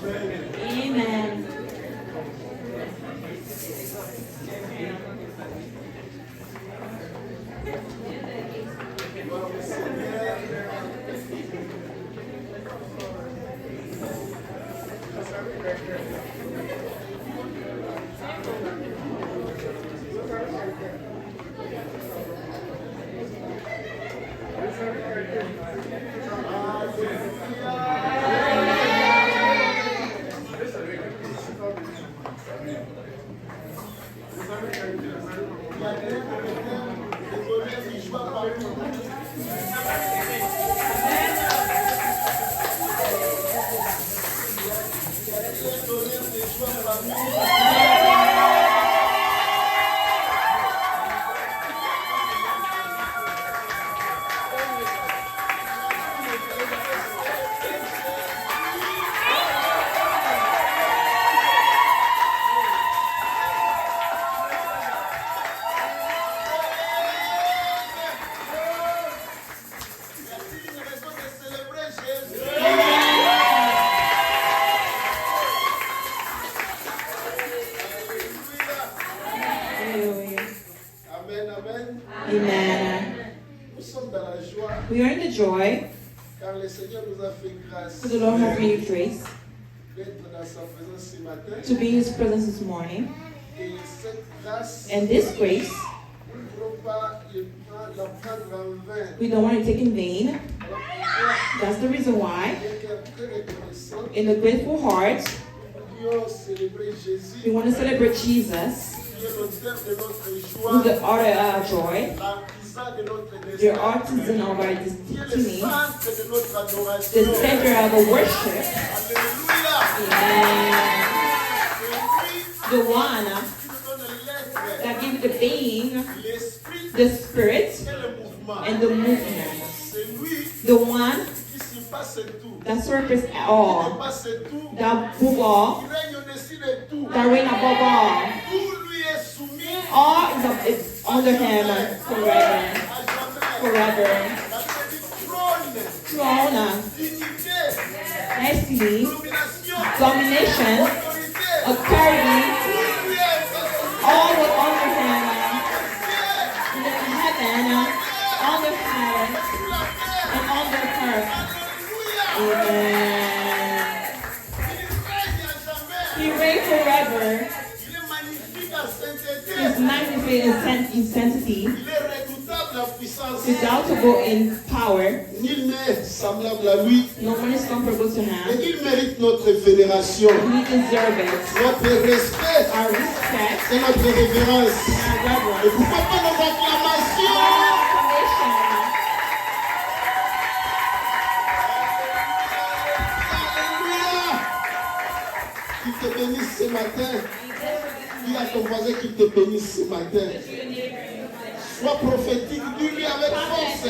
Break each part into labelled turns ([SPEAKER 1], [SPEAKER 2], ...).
[SPEAKER 1] Amen. We are in the joy, for the Lord has made grace to be in His presence this morning. And this grace, we don't want to take in vain. That's the reason why, in a grateful heart, we want to celebrate Jesus, who's the author of our joy, the artisan of our destiny, the center of our worship, the one that gives the being, the spirit, and the movement, the one that surpasses all, that above all, that reigns above all is under Him forever. Throne, destiny, domination, authority, all were under Him, in heaven, on the earth, and on the earth. Amen. He reigns forever. He's magnificent in sanctity, redoubtable in power. No one is comparable to Him.
[SPEAKER 2] Il mérite notre vénération,
[SPEAKER 1] He deserves it.
[SPEAKER 2] notre respect
[SPEAKER 1] Our respect,
[SPEAKER 2] et notre révérence.
[SPEAKER 1] our reverence,
[SPEAKER 2] Et pourquoi pas nos acclamations?
[SPEAKER 1] our acclamation.
[SPEAKER 2] Alléluia. Qu'il te bénisse ce matin. Dis à ton voisin qu'il te bénisse ce matin. Sois prophétique, dis-lui avec force.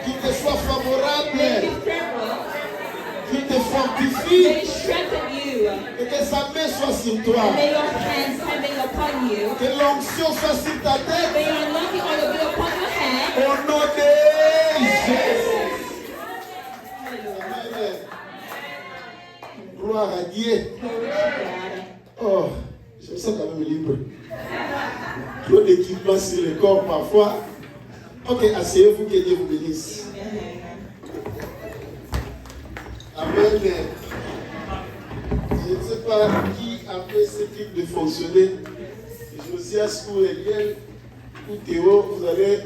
[SPEAKER 2] Qu'il te soit favorable. Qu'il te fortifie.
[SPEAKER 1] May He strengthen you.
[SPEAKER 2] Et que sa main soit sur toi.
[SPEAKER 1] May your hands be upon you.
[SPEAKER 2] Que l'onction soit sur ta tête.
[SPEAKER 1] May your anointing oil be upon your head.
[SPEAKER 2] Au nom de Jésus. Amen. Gloire à Dieu. Oh, je me sens quand même libre. Trop d'équipement sur le corps parfois. Ok, asseyez-vous, que Dieu vous bénisse. Amen. Je ne sais pas qui a fait ce type de fonctionner. Josias ou Eliel ou Théo, vous allez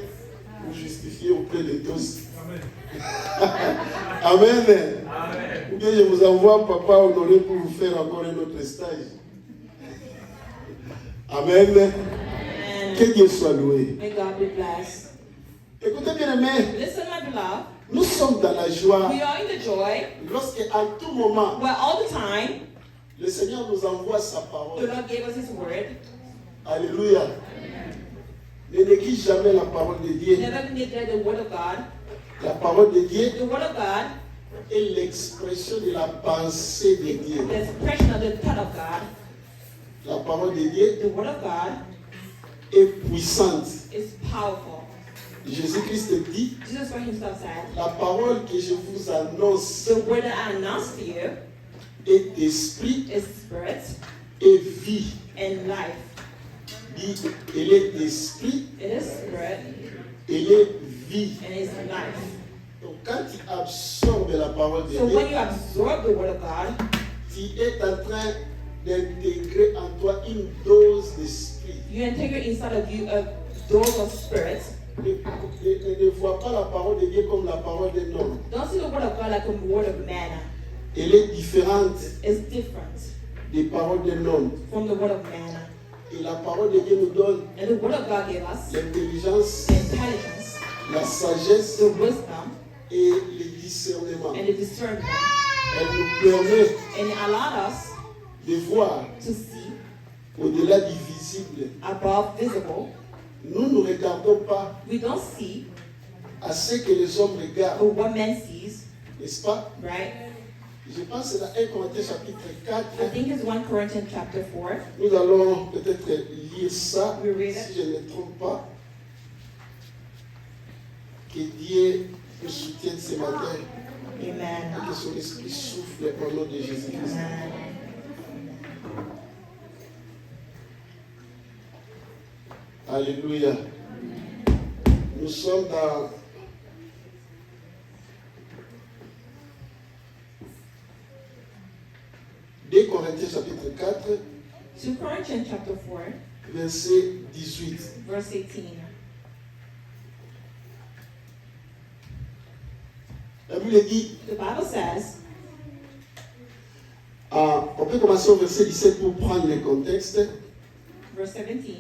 [SPEAKER 2] vous justifier auprès de tous. Amen. Ou bien je vous envoie Papa Honoré pour vous faire encore un autre stage. Amen. Que Dieu soit loué.
[SPEAKER 1] May God be blessed.
[SPEAKER 2] Écoutez bien aimé,
[SPEAKER 1] Listen, my beloved.
[SPEAKER 2] nous sommes dans la joie
[SPEAKER 1] We are in the joy
[SPEAKER 2] lorsque à tout moment
[SPEAKER 1] where all the time
[SPEAKER 2] le Seigneur nous envoie sa
[SPEAKER 1] the
[SPEAKER 2] parole.
[SPEAKER 1] Lord gave us His word.
[SPEAKER 2] Alléluia. Ne néglige jamais la parole de Dieu.
[SPEAKER 1] Never neglect the word of God.
[SPEAKER 2] La parole de Dieu
[SPEAKER 1] The word of God,
[SPEAKER 2] est l'expression de la pensée de Dieu.
[SPEAKER 1] the expression of the thought of God.
[SPEAKER 2] La parole de Dieu
[SPEAKER 1] The word of God
[SPEAKER 2] est puissante.
[SPEAKER 1] is powerful.
[SPEAKER 2] Jésus-Christ dit,
[SPEAKER 1] Jesus for himself said,
[SPEAKER 2] la parole que je vous annonce
[SPEAKER 1] the word that I announce to you
[SPEAKER 2] est esprit
[SPEAKER 1] is spirit
[SPEAKER 2] et vie.
[SPEAKER 1] and life.
[SPEAKER 2] Dit, elle est esprit,
[SPEAKER 1] It is spirit
[SPEAKER 2] elle est vie.
[SPEAKER 1] and it's life.
[SPEAKER 2] Donc quand tu absorbes la parole de
[SPEAKER 1] So
[SPEAKER 2] Dieu,
[SPEAKER 1] when you absorb the word of God,
[SPEAKER 2] tu es en train d'intégrer en toi une dose d'esprit.
[SPEAKER 1] you integrate inside of you a dose of spirit.
[SPEAKER 2] Ne vois pas la parole de Dieu comme la parole d'un homme.
[SPEAKER 1] Don't see the word of God like a word of man.
[SPEAKER 2] Elle est différente
[SPEAKER 1] It's different
[SPEAKER 2] des paroles d'un homme.
[SPEAKER 1] from the word of man.
[SPEAKER 2] Et la parole de Dieu nous donne
[SPEAKER 1] And the word of God gave us
[SPEAKER 2] l'intelligence,
[SPEAKER 1] the intelligence,
[SPEAKER 2] la sagesse
[SPEAKER 1] the wisdom,
[SPEAKER 2] et le discernement.
[SPEAKER 1] and the discernment.
[SPEAKER 2] Elle nous permet
[SPEAKER 1] And it allowed us
[SPEAKER 2] de voir
[SPEAKER 1] to see
[SPEAKER 2] au-delà du visible.
[SPEAKER 1] above visible.
[SPEAKER 2] Nous ne regardons pas
[SPEAKER 1] We don't see
[SPEAKER 2] à ce que les hommes regardent,
[SPEAKER 1] what man sees,
[SPEAKER 2] n'est-ce pas?
[SPEAKER 1] right?
[SPEAKER 2] Je pense que dans 1 Corinthiens chapitre 4,
[SPEAKER 1] I think it's 1 Corinthians chapter 4.
[SPEAKER 2] nous allons peut-être lire ça,
[SPEAKER 1] We read it.
[SPEAKER 2] si je ne me trompe pas. Que Dieu nous soutienne ce matin et
[SPEAKER 1] Amen.
[SPEAKER 2] que son esprit souffle au nom de Jésus-Christ.
[SPEAKER 1] Amen.
[SPEAKER 2] Alléluia. Nous sommes dans deux Corinthiens chapitre 4,
[SPEAKER 1] 2 Corinthians chapter 4,
[SPEAKER 2] verset 18.
[SPEAKER 1] verse 18.
[SPEAKER 2] La Bible dit,
[SPEAKER 1] The Bible says,
[SPEAKER 2] on peut commencer au verset 17 pour prendre le contexte.
[SPEAKER 1] verse 17,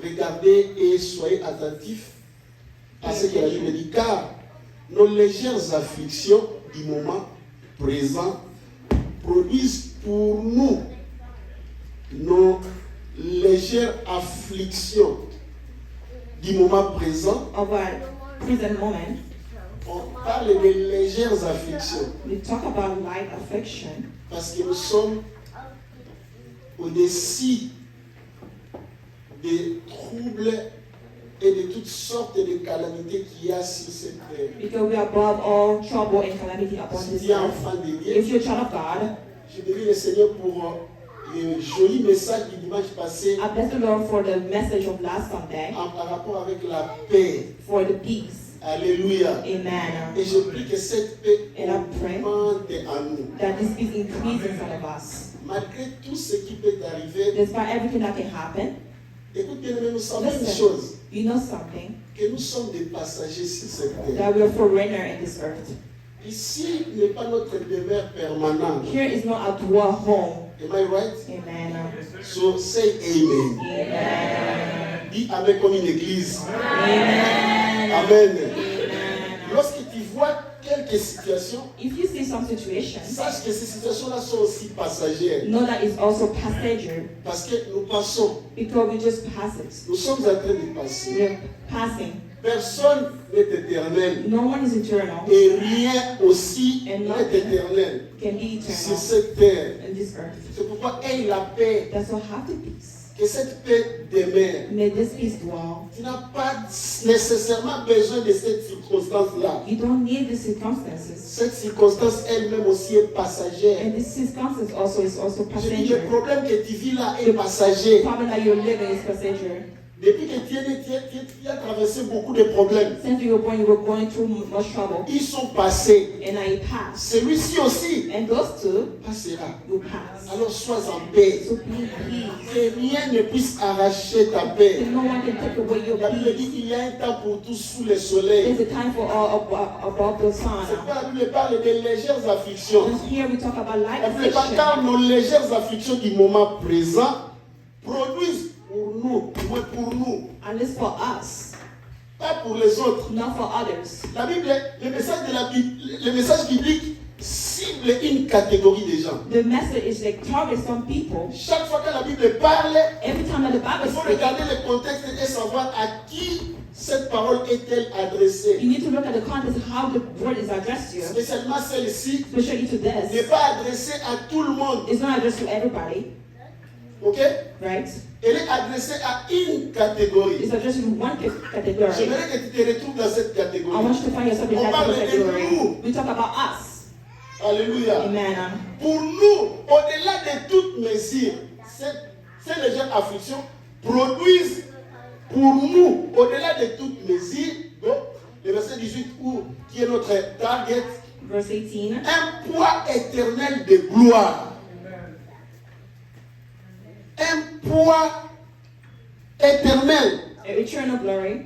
[SPEAKER 2] Regardez et soyez attentifs à ce que la Bible dit, car nos légères afflictions du moment présent produisent pour nous nos légères afflictions du moment présent.
[SPEAKER 1] of our present moment,
[SPEAKER 2] On parle de légères afflictions
[SPEAKER 1] we talk about light affliction
[SPEAKER 2] parce que nous sommes au-dessus des troubles et de toutes sortes de calamités qu'il y a sur cette terre.
[SPEAKER 1] because we are above all trouble and calamity upon
[SPEAKER 2] Si
[SPEAKER 1] this
[SPEAKER 2] tu es
[SPEAKER 1] earth.
[SPEAKER 2] enfant de Dieu,
[SPEAKER 1] If you're a child of God,
[SPEAKER 2] je bénis le Seigneur pour le joli message du dimanche passé
[SPEAKER 1] I bless the Lord for the message of last Sunday,
[SPEAKER 2] en rapport avec la paix.
[SPEAKER 1] for the peace.
[SPEAKER 2] Alléluia.
[SPEAKER 1] Amen.
[SPEAKER 2] Et je prie que cette paix
[SPEAKER 1] And I pray
[SPEAKER 2] augmente en nous.
[SPEAKER 1] that this peace increases inside of us.
[SPEAKER 2] Malgré tout ce qui peut arriver,
[SPEAKER 1] Despite everything that can happen,
[SPEAKER 2] écoute bien, nous savons une
[SPEAKER 1] listen,
[SPEAKER 2] chose,
[SPEAKER 1] you know something,
[SPEAKER 2] que nous sommes des passagers sur cette terre.
[SPEAKER 1] that we are foreigner in this earth.
[SPEAKER 2] Ici n'est pas notre demeure permanente.
[SPEAKER 1] Here is not a dwell home.
[SPEAKER 2] Am I right?
[SPEAKER 1] Amen.
[SPEAKER 2] So say amen.
[SPEAKER 1] Amen.
[SPEAKER 2] Dis amen comme une église.
[SPEAKER 1] Amen.
[SPEAKER 2] Amen.
[SPEAKER 1] Amen.
[SPEAKER 2] Lorsque tu vois quelques situations,
[SPEAKER 1] If you see some situations,
[SPEAKER 2] sache que ces situations-là sont aussi passagères.
[SPEAKER 1] know that it's also passager,
[SPEAKER 2] Parce que nous passons.
[SPEAKER 1] because we just pass it.
[SPEAKER 2] Nous sommes en train de passer.
[SPEAKER 1] We're passing.
[SPEAKER 2] Personne n'est éternel.
[SPEAKER 1] No one is eternal,
[SPEAKER 2] Et rien aussi
[SPEAKER 1] And
[SPEAKER 2] n'est
[SPEAKER 1] nothing
[SPEAKER 2] éternel
[SPEAKER 1] can be
[SPEAKER 2] sur
[SPEAKER 1] eternal
[SPEAKER 2] cette terre.
[SPEAKER 1] in this earth.
[SPEAKER 2] C'est pourquoi aie la paix.
[SPEAKER 1] That's why have the peace.
[SPEAKER 2] Que cette paix demeure.
[SPEAKER 1] May this peace dwell.
[SPEAKER 2] Tu n'as pas nécessairement besoin de cette circonstance-là.
[SPEAKER 1] You don't need the circumstances.
[SPEAKER 2] Cette circonstance elle-même aussi est passagère.
[SPEAKER 1] And this circumstance also is also
[SPEAKER 2] Je dis, le
[SPEAKER 1] passager.
[SPEAKER 2] problème que tu vis là est passager.
[SPEAKER 1] The problem that you're living is passager.
[SPEAKER 2] Depuis que tu es né, tu as traversé beaucoup de problèmes.
[SPEAKER 1] Since you were born, you were going through much trouble.
[SPEAKER 2] Ils sont passés.
[SPEAKER 1] And now you pass.
[SPEAKER 2] Celui-ci aussi
[SPEAKER 1] And those two,
[SPEAKER 2] passera.
[SPEAKER 1] you pass.
[SPEAKER 2] Alors sois en paix.
[SPEAKER 1] So be peace.
[SPEAKER 2] Que rien ne puisse arracher ta paix.
[SPEAKER 1] So no one can take away your
[SPEAKER 2] La Bible dit
[SPEAKER 1] peace.
[SPEAKER 2] qu'il y a un temps pour tout sous le soleil.
[SPEAKER 1] There's a time for all above the
[SPEAKER 2] C'est
[SPEAKER 1] sun.
[SPEAKER 2] pourquoi la Bible parle de légères afflictions.
[SPEAKER 1] And here we talk about light
[SPEAKER 2] La Bible parle
[SPEAKER 1] affliction.
[SPEAKER 2] car nos légères afflictions du moment présent produisent pour nous, du moins pour nous,
[SPEAKER 1] And it's for us,
[SPEAKER 2] pas pour les autres.
[SPEAKER 1] not for others.
[SPEAKER 2] La Bible, le message de la Bible, le message biblique cible une catégorie de gens.
[SPEAKER 1] The message is like target some people.
[SPEAKER 2] Chaque fois que la Bible parle,
[SPEAKER 1] Every time that the
[SPEAKER 2] il
[SPEAKER 1] Bible
[SPEAKER 2] faut
[SPEAKER 1] speaks,
[SPEAKER 2] regarder le contexte et savoir à qui cette parole est-elle adressée.
[SPEAKER 1] you need to look at the context of how the word is addressed to you,
[SPEAKER 2] Spécialement celle-ci
[SPEAKER 1] especially to
[SPEAKER 2] n'est
[SPEAKER 1] this.
[SPEAKER 2] pas adressée à tout le monde.
[SPEAKER 1] It's not addressed to everybody.
[SPEAKER 2] Ok?
[SPEAKER 1] right?
[SPEAKER 2] Elle est adressée à une catégorie.
[SPEAKER 1] It's addressed in one category.
[SPEAKER 2] J'aimerais que tu te retrouves dans cette
[SPEAKER 1] I
[SPEAKER 2] catégorie.
[SPEAKER 1] want you to find yourself in
[SPEAKER 2] On
[SPEAKER 1] that
[SPEAKER 2] parle de
[SPEAKER 1] category.
[SPEAKER 2] nous.
[SPEAKER 1] We talk about us.
[SPEAKER 2] Alléluia.
[SPEAKER 1] Amen.
[SPEAKER 2] Pour nous, au-delà de toute mesure, ces légères afflictions produisent pour nous, au-delà de toute mesure, donc, le verset 18, qui est notre target,
[SPEAKER 1] Verse 18.
[SPEAKER 2] un poids éternel de gloire. Un poids éternel.
[SPEAKER 1] Eternal glory.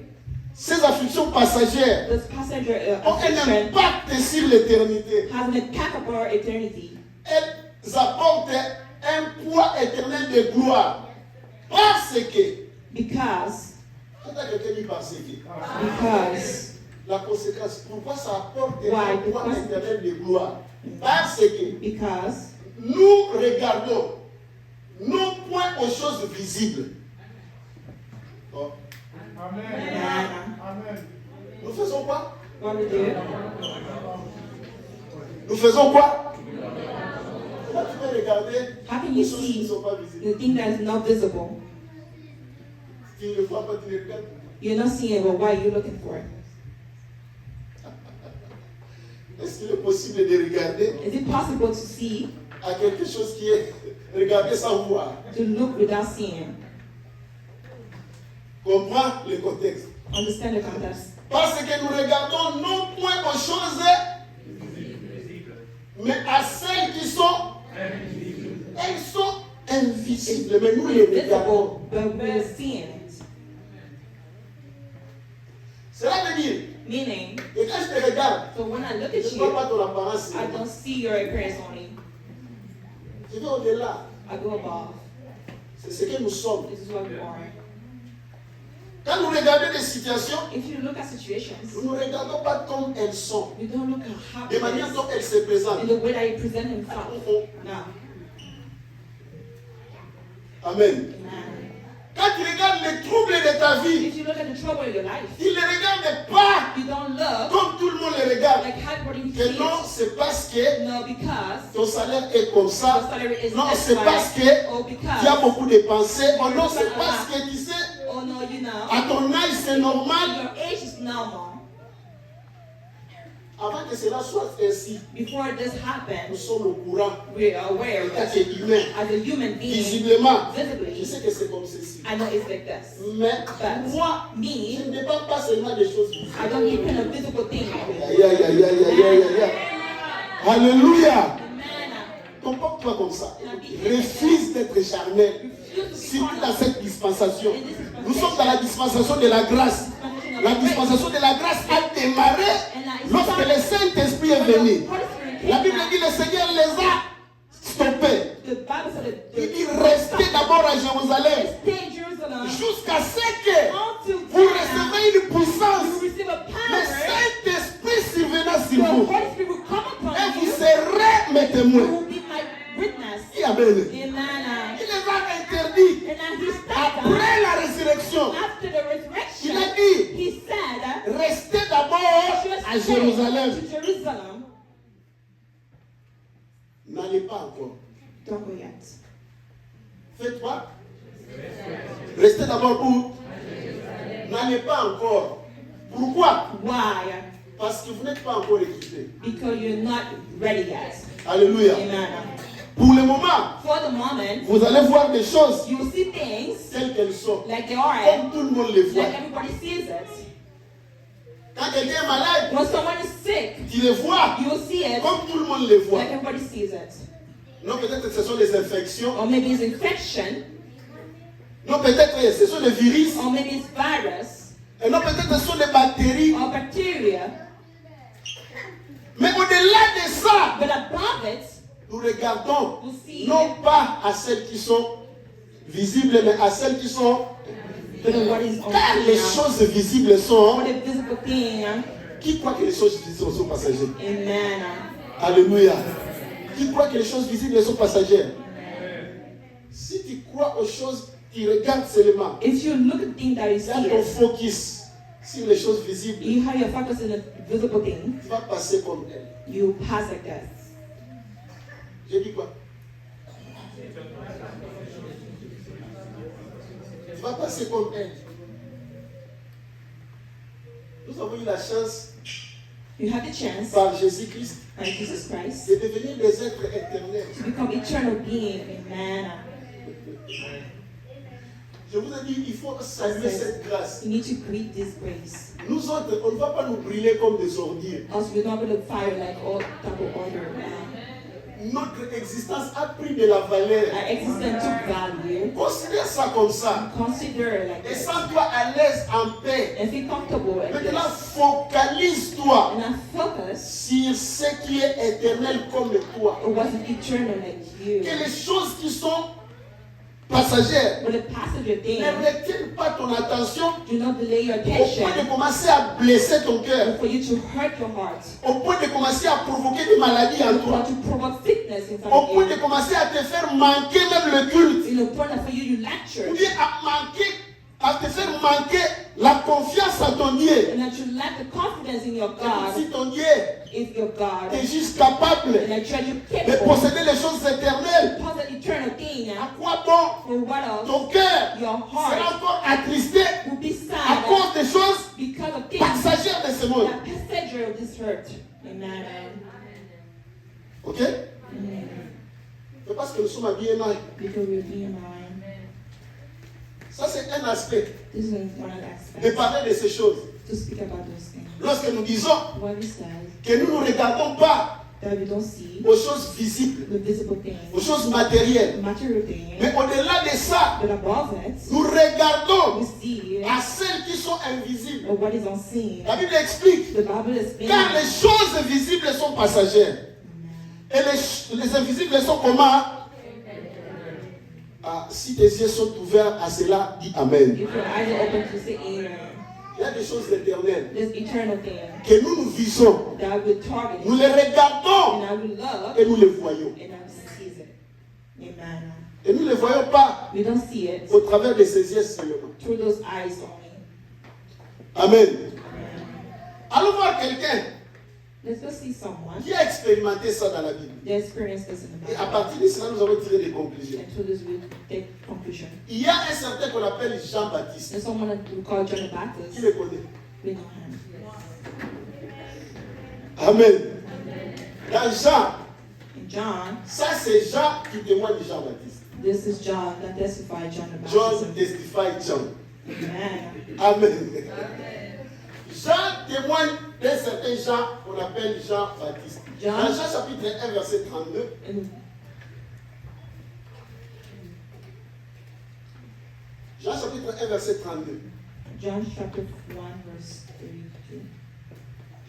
[SPEAKER 2] Ces afflictions passagères
[SPEAKER 1] This passenger
[SPEAKER 2] ont un
[SPEAKER 1] affliction
[SPEAKER 2] impact sur l'éternité.
[SPEAKER 1] has an impact upon our eternity.
[SPEAKER 2] Elles apportent un poids éternel de gloire. Parce que,
[SPEAKER 1] Because
[SPEAKER 2] quelqu'un dit parce que, la conséquence, pourquoi ça apporte
[SPEAKER 1] Why?
[SPEAKER 2] un poids
[SPEAKER 1] Because-
[SPEAKER 2] éternel de gloire? Parce que
[SPEAKER 1] because
[SPEAKER 2] nous regardons non point aux choses visibles. Oh.
[SPEAKER 1] Amen.
[SPEAKER 2] Nous faisons quoi?
[SPEAKER 1] What we do?
[SPEAKER 2] Nous faisons quoi? Comment tu peux regarder
[SPEAKER 1] How can
[SPEAKER 2] les
[SPEAKER 1] you
[SPEAKER 2] choses qui ne
[SPEAKER 1] see
[SPEAKER 2] sont pas visibles?
[SPEAKER 1] the thing that is not visible?
[SPEAKER 2] Tu ne le vois pas, tu le regardes.
[SPEAKER 1] You're not seeing it, but why are you looking for it?
[SPEAKER 2] Est-ce qu'il est possible de regarder
[SPEAKER 1] Is it possible to see,
[SPEAKER 2] à quelque chose qui est regardé sans voir?
[SPEAKER 1] to look without seeing?
[SPEAKER 2] Comprends le contexte.
[SPEAKER 1] Understand the context.
[SPEAKER 2] Parce que nous regardons non point aux choses, mais à celles qui sont invisibles. Elles sont invisibles, mais nous les
[SPEAKER 1] It's
[SPEAKER 2] regardons.
[SPEAKER 1] visible, but we're seeing it.
[SPEAKER 2] Cela veut dire,
[SPEAKER 1] Meaning,
[SPEAKER 2] et quand je te regarde,
[SPEAKER 1] so when I look
[SPEAKER 2] je
[SPEAKER 1] at
[SPEAKER 2] ne vois
[SPEAKER 1] you,
[SPEAKER 2] pas ton apparence.
[SPEAKER 1] I don't see your appearance only.
[SPEAKER 2] Je vais au-delà.
[SPEAKER 1] I go above.
[SPEAKER 2] C'est ce que nous sommes.
[SPEAKER 1] This is what we are.
[SPEAKER 2] Quand nous regardons des situations,
[SPEAKER 1] If you look at situations,
[SPEAKER 2] nous ne regardons pas comme elles sont,
[SPEAKER 1] you don't look at how
[SPEAKER 2] de
[SPEAKER 1] it
[SPEAKER 2] manière
[SPEAKER 1] is
[SPEAKER 2] dont elles se présentent.
[SPEAKER 1] in the way that he presents himself. No.
[SPEAKER 2] Amen.
[SPEAKER 1] Amen.
[SPEAKER 2] Quand tu regardes les troubles de ta vie,
[SPEAKER 1] If you look at the trouble in your life,
[SPEAKER 2] tu ne les regardes pas
[SPEAKER 1] you don't look
[SPEAKER 2] comme tout le monde les regarde.
[SPEAKER 1] like everybody
[SPEAKER 2] Que
[SPEAKER 1] sees.
[SPEAKER 2] non, c'est parce que
[SPEAKER 1] No, because
[SPEAKER 2] ton salaire est comme
[SPEAKER 1] your
[SPEAKER 2] ça.
[SPEAKER 1] salary is
[SPEAKER 2] Non,
[SPEAKER 1] this
[SPEAKER 2] c'est
[SPEAKER 1] way.
[SPEAKER 2] parce que
[SPEAKER 1] Or
[SPEAKER 2] tu as
[SPEAKER 1] because,
[SPEAKER 2] beaucoup de pensées. Oh non, c'est parce que tu sais,
[SPEAKER 1] oh no, you know,
[SPEAKER 2] à ton âge, c'est normal.
[SPEAKER 1] your age is normal.
[SPEAKER 2] Avant que cela soit ainsi,
[SPEAKER 1] Before this
[SPEAKER 2] nous
[SPEAKER 1] happens,
[SPEAKER 2] sommes au courant.
[SPEAKER 1] we are aware
[SPEAKER 2] En
[SPEAKER 1] of
[SPEAKER 2] tant
[SPEAKER 1] it.
[SPEAKER 2] qu'humain,
[SPEAKER 1] As a human being,
[SPEAKER 2] visiblement, je
[SPEAKER 1] visibly,
[SPEAKER 2] sais que c'est comme ceci.
[SPEAKER 1] I know it's like this.
[SPEAKER 2] Mais
[SPEAKER 1] But
[SPEAKER 2] moi, je
[SPEAKER 1] me,
[SPEAKER 2] ne dépends pas seulement des choses visibles.
[SPEAKER 1] I don't depend on physical things.
[SPEAKER 2] Aïe, aïe, aïe, aïe, aïe, aïe, aïe. Alléluia.
[SPEAKER 1] Amen.
[SPEAKER 2] Comporte-toi comme ça. Refuse d'être charnel. Surtout dans cette dispensation. Nous sommes dans la dispensation de la grâce. La dispensation de la grâce a démarré lorsque le Saint-Esprit est venu. La Bible dit que le Seigneur les a stoppés.
[SPEAKER 1] The Bible said that
[SPEAKER 2] Il dit restez d'abord à Jérusalem
[SPEAKER 1] stay in Jerusalem
[SPEAKER 2] jusqu'à ce que
[SPEAKER 1] until
[SPEAKER 2] vous recevez une puissance.
[SPEAKER 1] you receive a
[SPEAKER 2] Le
[SPEAKER 1] power.
[SPEAKER 2] Saint-Esprit survenant
[SPEAKER 1] The
[SPEAKER 2] sur vous.
[SPEAKER 1] Holy Spirit will come upon
[SPEAKER 2] Et vous
[SPEAKER 1] you.
[SPEAKER 2] serez mes
[SPEAKER 1] You
[SPEAKER 2] témoins.
[SPEAKER 1] will be my witness.
[SPEAKER 2] Dis Amen.
[SPEAKER 1] Amen.
[SPEAKER 2] Il les a interdits
[SPEAKER 1] And as he stepped
[SPEAKER 2] après la résurrection.
[SPEAKER 1] after the
[SPEAKER 2] Il
[SPEAKER 1] resurrection,
[SPEAKER 2] a dit
[SPEAKER 1] he said,
[SPEAKER 2] restez d'abord
[SPEAKER 1] just
[SPEAKER 2] à
[SPEAKER 1] stay
[SPEAKER 2] Jérusalem.
[SPEAKER 1] to Jerusalem.
[SPEAKER 2] N'allez pas encore.
[SPEAKER 1] Don't go yet.
[SPEAKER 2] Faites quoi? Restez d'abord où? N'allez pas encore. Pourquoi?
[SPEAKER 1] Why?
[SPEAKER 2] Parce que vous n'êtes pas encore équipés.
[SPEAKER 1] Because you're not ready yet.
[SPEAKER 2] Alléluia.
[SPEAKER 1] Amen.
[SPEAKER 2] Pour le moment,
[SPEAKER 1] For the moment,
[SPEAKER 2] vous allez voir des choses
[SPEAKER 1] you will see things
[SPEAKER 2] telles qu'elles sont.
[SPEAKER 1] like they are,
[SPEAKER 2] Comme tout le monde les voit.
[SPEAKER 1] like everybody sees it.
[SPEAKER 2] Quand quelqu'un est malade,
[SPEAKER 1] When someone is sick,
[SPEAKER 2] tu les vois.
[SPEAKER 1] you will see it
[SPEAKER 2] Comme tout le monde les voit.
[SPEAKER 1] like everybody sees it.
[SPEAKER 2] Non, peut-être que ce sont des infections.
[SPEAKER 1] Or maybe it's infection,
[SPEAKER 2] Non, peut-être que ce sont des virus.
[SPEAKER 1] or maybe it's virus,
[SPEAKER 2] Et non, peut-être que ce sont des bactéries.
[SPEAKER 1] or bacteria.
[SPEAKER 2] Mais au-delà de ça,
[SPEAKER 1] But above it,
[SPEAKER 2] nous regardons
[SPEAKER 1] we'll see
[SPEAKER 2] non pas à celles qui sont visibles, mais à celles qui sont...
[SPEAKER 1] but what is on
[SPEAKER 2] Car les choses visibles sont...
[SPEAKER 1] what the physical thing.
[SPEAKER 2] Qui croit que les choses visibles sont passagères?
[SPEAKER 1] Amen.
[SPEAKER 2] Alléluia. Qui croit que les choses visibles sont passagères? Si tu crois aux choses, tu regardes seulement.
[SPEAKER 1] If you look at things that is
[SPEAKER 2] Là, ton
[SPEAKER 1] here,
[SPEAKER 2] focus sur les choses visibles,
[SPEAKER 1] you have your focus in the visible thing,
[SPEAKER 2] tu vas passer comme elles.
[SPEAKER 1] you pass like this.
[SPEAKER 2] J'ai dit quoi? Tu vas passer comme elle. Nous avons eu la chance,
[SPEAKER 1] You have the chance,
[SPEAKER 2] par Jésus-Christ,
[SPEAKER 1] by Jesus Christ,
[SPEAKER 2] de devenir des êtres éternels.
[SPEAKER 1] to become eternal being. Amen.
[SPEAKER 2] Je vous ai dit, il faut saluer cette grâce.
[SPEAKER 1] You need to greet this grace.
[SPEAKER 2] Nous autres, on ne va pas nous brûler comme des ordures.
[SPEAKER 1] Else we're not going to fire like all double order.
[SPEAKER 2] Notre existence a pris de la valeur.
[SPEAKER 1] Our existence took value.
[SPEAKER 2] Considère ça comme ça.
[SPEAKER 1] Consider like
[SPEAKER 2] Et
[SPEAKER 1] this.
[SPEAKER 2] sens-toi à l'aise, en paix.
[SPEAKER 1] And feel comfortable like
[SPEAKER 2] Maintenant,
[SPEAKER 1] this.
[SPEAKER 2] focalise-toi
[SPEAKER 1] And now focus
[SPEAKER 2] sur ce qui est éternel comme toi.
[SPEAKER 1] on what's eternal like you.
[SPEAKER 2] Que les choses qui sont passagères
[SPEAKER 1] But the passage of
[SPEAKER 2] ne
[SPEAKER 1] things
[SPEAKER 2] retiennent pas ton attention
[SPEAKER 1] do not delay your
[SPEAKER 2] au point de
[SPEAKER 1] attention
[SPEAKER 2] commencer à blesser ton cœur,
[SPEAKER 1] for you to hurt your heart.
[SPEAKER 2] au point de commencer à provoquer des maladies en
[SPEAKER 1] Or
[SPEAKER 2] toi,
[SPEAKER 1] to provoke sickness inside
[SPEAKER 2] au
[SPEAKER 1] of
[SPEAKER 2] point de
[SPEAKER 1] you.
[SPEAKER 2] commencer à te faire manquer même le culte,
[SPEAKER 1] In the point of for you to lack
[SPEAKER 2] ou
[SPEAKER 1] church.
[SPEAKER 2] bien à te faire manquer la confiance en ton Dieu.
[SPEAKER 1] And that you lack the confidence in your
[SPEAKER 2] Si
[SPEAKER 1] God,
[SPEAKER 2] ton Dieu
[SPEAKER 1] if your God,
[SPEAKER 2] est juste capable
[SPEAKER 1] and that you're
[SPEAKER 2] de
[SPEAKER 1] capable
[SPEAKER 2] posséder les choses éternelles,
[SPEAKER 1] of the eternal thing.
[SPEAKER 2] à quoi bon
[SPEAKER 1] For what else?
[SPEAKER 2] ton cœur
[SPEAKER 1] Your
[SPEAKER 2] sera
[SPEAKER 1] heart
[SPEAKER 2] encore attristé
[SPEAKER 1] will be
[SPEAKER 2] à
[SPEAKER 1] sad
[SPEAKER 2] cause des choses
[SPEAKER 1] because of things
[SPEAKER 2] passagères de ce monde?
[SPEAKER 1] that passenger of this hurt. Amen.
[SPEAKER 2] Ok? C'est parce que nous sommes habillés mal.
[SPEAKER 1] Because we're being mine.
[SPEAKER 2] Ça, c'est un aspect
[SPEAKER 1] This is one of the
[SPEAKER 2] de
[SPEAKER 1] aspects
[SPEAKER 2] parler de ces choses.
[SPEAKER 1] to speak about those things.
[SPEAKER 2] Lorsque nous disons
[SPEAKER 1] What we say
[SPEAKER 2] que nous ne regardons pas
[SPEAKER 1] that we don't see
[SPEAKER 2] aux choses visibles,
[SPEAKER 1] the visible
[SPEAKER 2] aux
[SPEAKER 1] things,
[SPEAKER 2] choses matérielles,
[SPEAKER 1] the material things,
[SPEAKER 2] mais au-delà de ça,
[SPEAKER 1] but above it,
[SPEAKER 2] nous regardons
[SPEAKER 1] we see
[SPEAKER 2] à celles qui sont invisibles.
[SPEAKER 1] what is unseen.
[SPEAKER 2] La Bible explique,
[SPEAKER 1] The Bible is
[SPEAKER 2] car les choses visibles sont passagères. Et les invisibles sont comment? Ah, si tes yeux sont ouverts à cela, dis Amen.
[SPEAKER 1] If your eyes are open to say amen,
[SPEAKER 2] Il y a des choses éternelles
[SPEAKER 1] there's eternal things
[SPEAKER 2] que nous visons.
[SPEAKER 1] that we target
[SPEAKER 2] Nous les regardons
[SPEAKER 1] and I will love
[SPEAKER 2] et nous les voyons.
[SPEAKER 1] and I will seize it. Amen.
[SPEAKER 2] Et nous ne les voyons pas
[SPEAKER 1] We don't see it
[SPEAKER 2] au travers de ses yeux seulement.
[SPEAKER 1] through those eyes only.
[SPEAKER 2] Amen. Allons voir quelqu'un
[SPEAKER 1] Let's go see someone
[SPEAKER 2] qui a expérimenté ça dans la Bible.
[SPEAKER 1] that experienced this in the
[SPEAKER 2] Et à
[SPEAKER 1] Bible.
[SPEAKER 2] partir de cela, nous allons tirer des conclusions.
[SPEAKER 1] And through this we take conclusion.
[SPEAKER 2] Il y a un certain qu'on appelle Jean-Baptiste.
[SPEAKER 1] There's someone that we call John the
[SPEAKER 2] Qui
[SPEAKER 1] Baptist.
[SPEAKER 2] le connaît?
[SPEAKER 1] We know him.
[SPEAKER 2] Amen. Dans Jean,
[SPEAKER 1] And John,
[SPEAKER 2] ça c'est Jean qui témoigne de Jean-Baptiste.
[SPEAKER 1] this is John that testified John the
[SPEAKER 2] John
[SPEAKER 1] Baptist.
[SPEAKER 2] testified John.
[SPEAKER 1] Amen.
[SPEAKER 2] Amen. Jean témoigne d'un certain Jean qu'on appelle Jean-Baptiste.
[SPEAKER 1] Jean.
[SPEAKER 2] Dans Jean chapitre 1, verset 32,
[SPEAKER 1] And
[SPEAKER 2] Jean chapitre 1, verset 32.
[SPEAKER 1] John chapter 1 verse 32.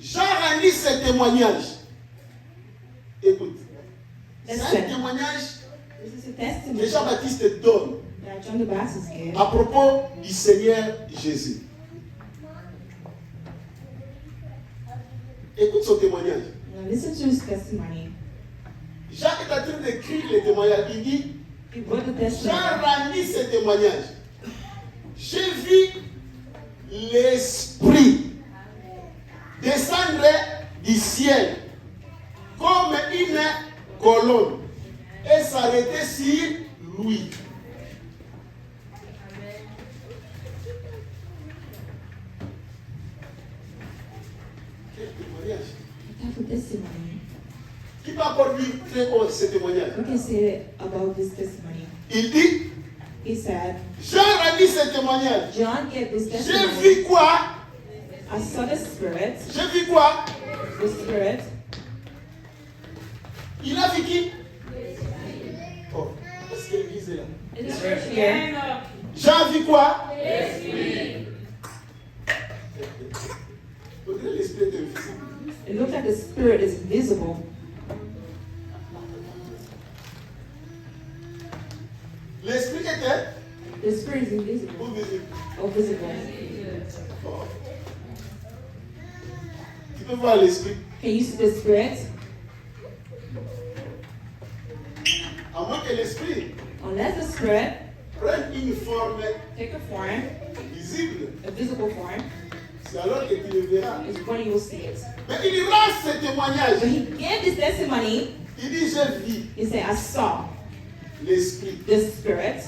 [SPEAKER 2] Jean rendit ce témoignage. Écoute, c'est un
[SPEAKER 1] Listen.
[SPEAKER 2] témoignage
[SPEAKER 1] This is a
[SPEAKER 2] que
[SPEAKER 1] testimony
[SPEAKER 2] Jean-Baptiste donne
[SPEAKER 1] that John the Baptist gave
[SPEAKER 2] à propos du Seigneur Jésus. Écoute son témoignage.
[SPEAKER 1] Now listen to his testimony.
[SPEAKER 2] Jean est en train d'écrire le témoignage. Il dit,
[SPEAKER 1] He wrote the
[SPEAKER 2] Jean
[SPEAKER 1] testimony.
[SPEAKER 2] rendit ce témoignage. J'ai vu l'Esprit descendre du ciel comme une colonne et s'arrêter sur lui. Quel témoignage!
[SPEAKER 1] What type of testimony?
[SPEAKER 2] Qui peut encore dire très haut ce témoignage?
[SPEAKER 1] We can say about this testimony.
[SPEAKER 2] Il dit,
[SPEAKER 1] He said,
[SPEAKER 2] Jean rendit ce témoignage.
[SPEAKER 1] John gave this
[SPEAKER 2] J'ai
[SPEAKER 1] testimony.
[SPEAKER 2] vu quoi?
[SPEAKER 1] I saw the Spirit.
[SPEAKER 2] J'ai vu quoi?
[SPEAKER 1] The Spirit.
[SPEAKER 2] Il a vu qui? Oh, est-ce que l'église est là?
[SPEAKER 1] It is right here.
[SPEAKER 2] Jean a vu quoi? On dirait l'esprit est invisible.
[SPEAKER 1] It looks like the Spirit is invisible.
[SPEAKER 2] L'esprit était
[SPEAKER 1] The Spirit is invisible
[SPEAKER 2] ou visible?
[SPEAKER 1] or visible.
[SPEAKER 2] Oh. Tu peux voir l'esprit.
[SPEAKER 1] Can you see the Spirit?
[SPEAKER 2] À moins que l'esprit
[SPEAKER 1] Unless the Spirit
[SPEAKER 2] prenne une forme
[SPEAKER 1] take a form,
[SPEAKER 2] visible,
[SPEAKER 1] a visible form,
[SPEAKER 2] c'est alors que tu le verras.
[SPEAKER 1] is when you will see it.
[SPEAKER 2] Mais il rend ce témoignage.
[SPEAKER 1] When he gave this testimony,
[SPEAKER 2] Il dit, j'ai vu
[SPEAKER 1] he said, I saw
[SPEAKER 2] l'esprit
[SPEAKER 1] the Spirit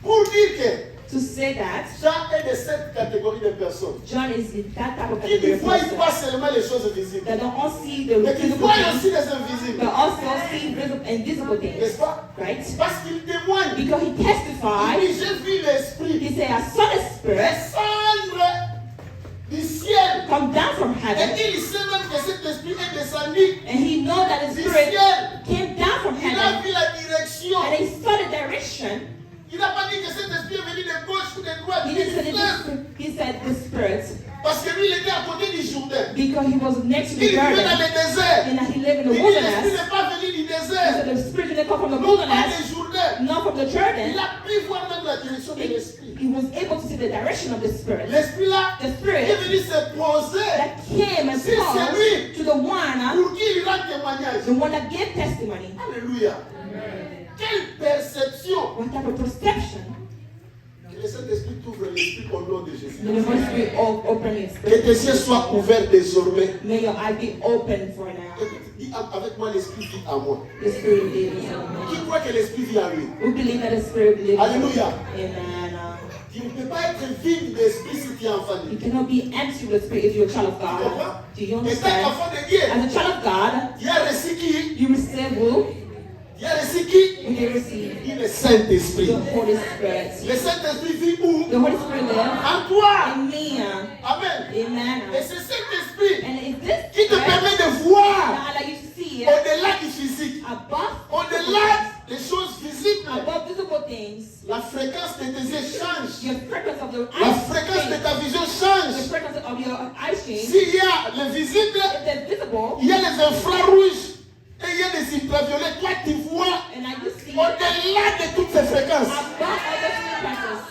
[SPEAKER 2] Pour dire que
[SPEAKER 1] To say that
[SPEAKER 2] Jean est de cette catégorie de personnes
[SPEAKER 1] John is in that type of
[SPEAKER 2] qui ne
[SPEAKER 1] category of
[SPEAKER 2] voient
[SPEAKER 1] person
[SPEAKER 2] pas seulement les choses visibles,
[SPEAKER 1] that don't all see the
[SPEAKER 2] mais qui
[SPEAKER 1] visible
[SPEAKER 2] voient
[SPEAKER 1] things,
[SPEAKER 2] aussi les invisibles.
[SPEAKER 1] but also see invisible things,
[SPEAKER 2] N'est-ce pas?
[SPEAKER 1] right?
[SPEAKER 2] Parce qu'il témoigne.
[SPEAKER 1] Because he
[SPEAKER 2] Il
[SPEAKER 1] testified,
[SPEAKER 2] dit, j'ai vu l'Esprit
[SPEAKER 1] he said, I saw the Spirit
[SPEAKER 2] descendre du ciel.
[SPEAKER 1] come down from
[SPEAKER 2] Et
[SPEAKER 1] heaven,
[SPEAKER 2] il sait même que cet esprit est descendu
[SPEAKER 1] and he know that the
[SPEAKER 2] du
[SPEAKER 1] Spirit
[SPEAKER 2] ciel.
[SPEAKER 1] came down from
[SPEAKER 2] Il a
[SPEAKER 1] heaven,
[SPEAKER 2] vu la direction.
[SPEAKER 1] and he saw the direction.
[SPEAKER 2] Il n'a pas dit que cet esprit est venu de gauche ou de droite.
[SPEAKER 1] He
[SPEAKER 2] Il
[SPEAKER 1] didn't say
[SPEAKER 2] dit
[SPEAKER 1] that
[SPEAKER 2] fleuve.
[SPEAKER 1] he said the Spirit,
[SPEAKER 2] Parce que lui, il était à côté du Jourdain.
[SPEAKER 1] because he was next to
[SPEAKER 2] Il
[SPEAKER 1] the
[SPEAKER 2] vivait dans
[SPEAKER 1] garden,
[SPEAKER 2] le désert.
[SPEAKER 1] and that he lived in
[SPEAKER 2] Il
[SPEAKER 1] the
[SPEAKER 2] dit, l'esprit
[SPEAKER 1] wilderness.
[SPEAKER 2] n'est pas venu du
[SPEAKER 1] So
[SPEAKER 2] désert.
[SPEAKER 1] the Spirit didn't come from the
[SPEAKER 2] Non pas
[SPEAKER 1] wilderness,
[SPEAKER 2] du Jourdain.
[SPEAKER 1] not from the
[SPEAKER 2] Il
[SPEAKER 1] Jordan.
[SPEAKER 2] a pu voir même la direction de l'esprit.
[SPEAKER 1] He was able to see the direction of the Spirit.
[SPEAKER 2] L'esprit là
[SPEAKER 1] The
[SPEAKER 2] est
[SPEAKER 1] Spirit
[SPEAKER 2] venu se poser
[SPEAKER 1] that came and
[SPEAKER 2] Si c'est
[SPEAKER 1] talked
[SPEAKER 2] lui.
[SPEAKER 1] to the one,
[SPEAKER 2] pour qui il rend témoignage.
[SPEAKER 1] the one that gave testimony.
[SPEAKER 2] Alléluia. Quelle perception.
[SPEAKER 1] What type of perception?
[SPEAKER 2] Que le Saint-Esprit t'ouvre l'esprit au nom de Jésus.
[SPEAKER 1] May the Holy Spirit open your
[SPEAKER 2] Que
[SPEAKER 1] spirit.
[SPEAKER 2] tes yeux soient ouverts désormais.
[SPEAKER 1] May your eyes be open for now.
[SPEAKER 2] Écoute, dis avec moi, l'esprit vit en moi.
[SPEAKER 1] The Spirit lives in me.
[SPEAKER 2] Qui croit que l'esprit vit en lui?
[SPEAKER 1] We believe that the Spirit lives in me.
[SPEAKER 2] Alléluia.
[SPEAKER 1] Amen.
[SPEAKER 2] Tu ne peux pas être vide d'esprit si tu es enfant de
[SPEAKER 1] You
[SPEAKER 2] Dieu.
[SPEAKER 1] cannot be empty with the Spirit if you're a child of
[SPEAKER 2] Tu
[SPEAKER 1] God.
[SPEAKER 2] comprends?
[SPEAKER 1] Do you
[SPEAKER 2] Et tant
[SPEAKER 1] understand?
[SPEAKER 2] qu'enfant de Dieu,
[SPEAKER 1] As a child of God,
[SPEAKER 2] tu as reçu qui?
[SPEAKER 1] you receive who?
[SPEAKER 2] Tu as reçu qui?
[SPEAKER 1] You receive
[SPEAKER 2] Le Saint-Esprit.
[SPEAKER 1] the Holy Spirit.
[SPEAKER 2] Le Saint-Esprit vit où?
[SPEAKER 1] The Holy Spirit lives
[SPEAKER 2] En toi.
[SPEAKER 1] in me.
[SPEAKER 2] Amen.
[SPEAKER 1] Amen.
[SPEAKER 2] Et c'est cet esprit
[SPEAKER 1] And it's this
[SPEAKER 2] qui te
[SPEAKER 1] Spirit
[SPEAKER 2] permet de voir
[SPEAKER 1] that allows you to see
[SPEAKER 2] au-delà du physique,
[SPEAKER 1] above
[SPEAKER 2] au-delà des choses visibles.
[SPEAKER 1] above visible things.
[SPEAKER 2] La fréquence de tes yeux change.
[SPEAKER 1] Your frequency of the
[SPEAKER 2] La
[SPEAKER 1] eyes
[SPEAKER 2] fréquence de
[SPEAKER 1] change.
[SPEAKER 2] ta vision
[SPEAKER 1] The
[SPEAKER 2] change.
[SPEAKER 1] frequency of your eyes change.
[SPEAKER 2] S'il y a le visible,
[SPEAKER 1] If they're visible,
[SPEAKER 2] il y a les infrarouges et il y a les ultraviolets. Toi, tu vois
[SPEAKER 1] and now you see
[SPEAKER 2] au-delà de toutes ces fréquences.
[SPEAKER 1] above all those frequencies.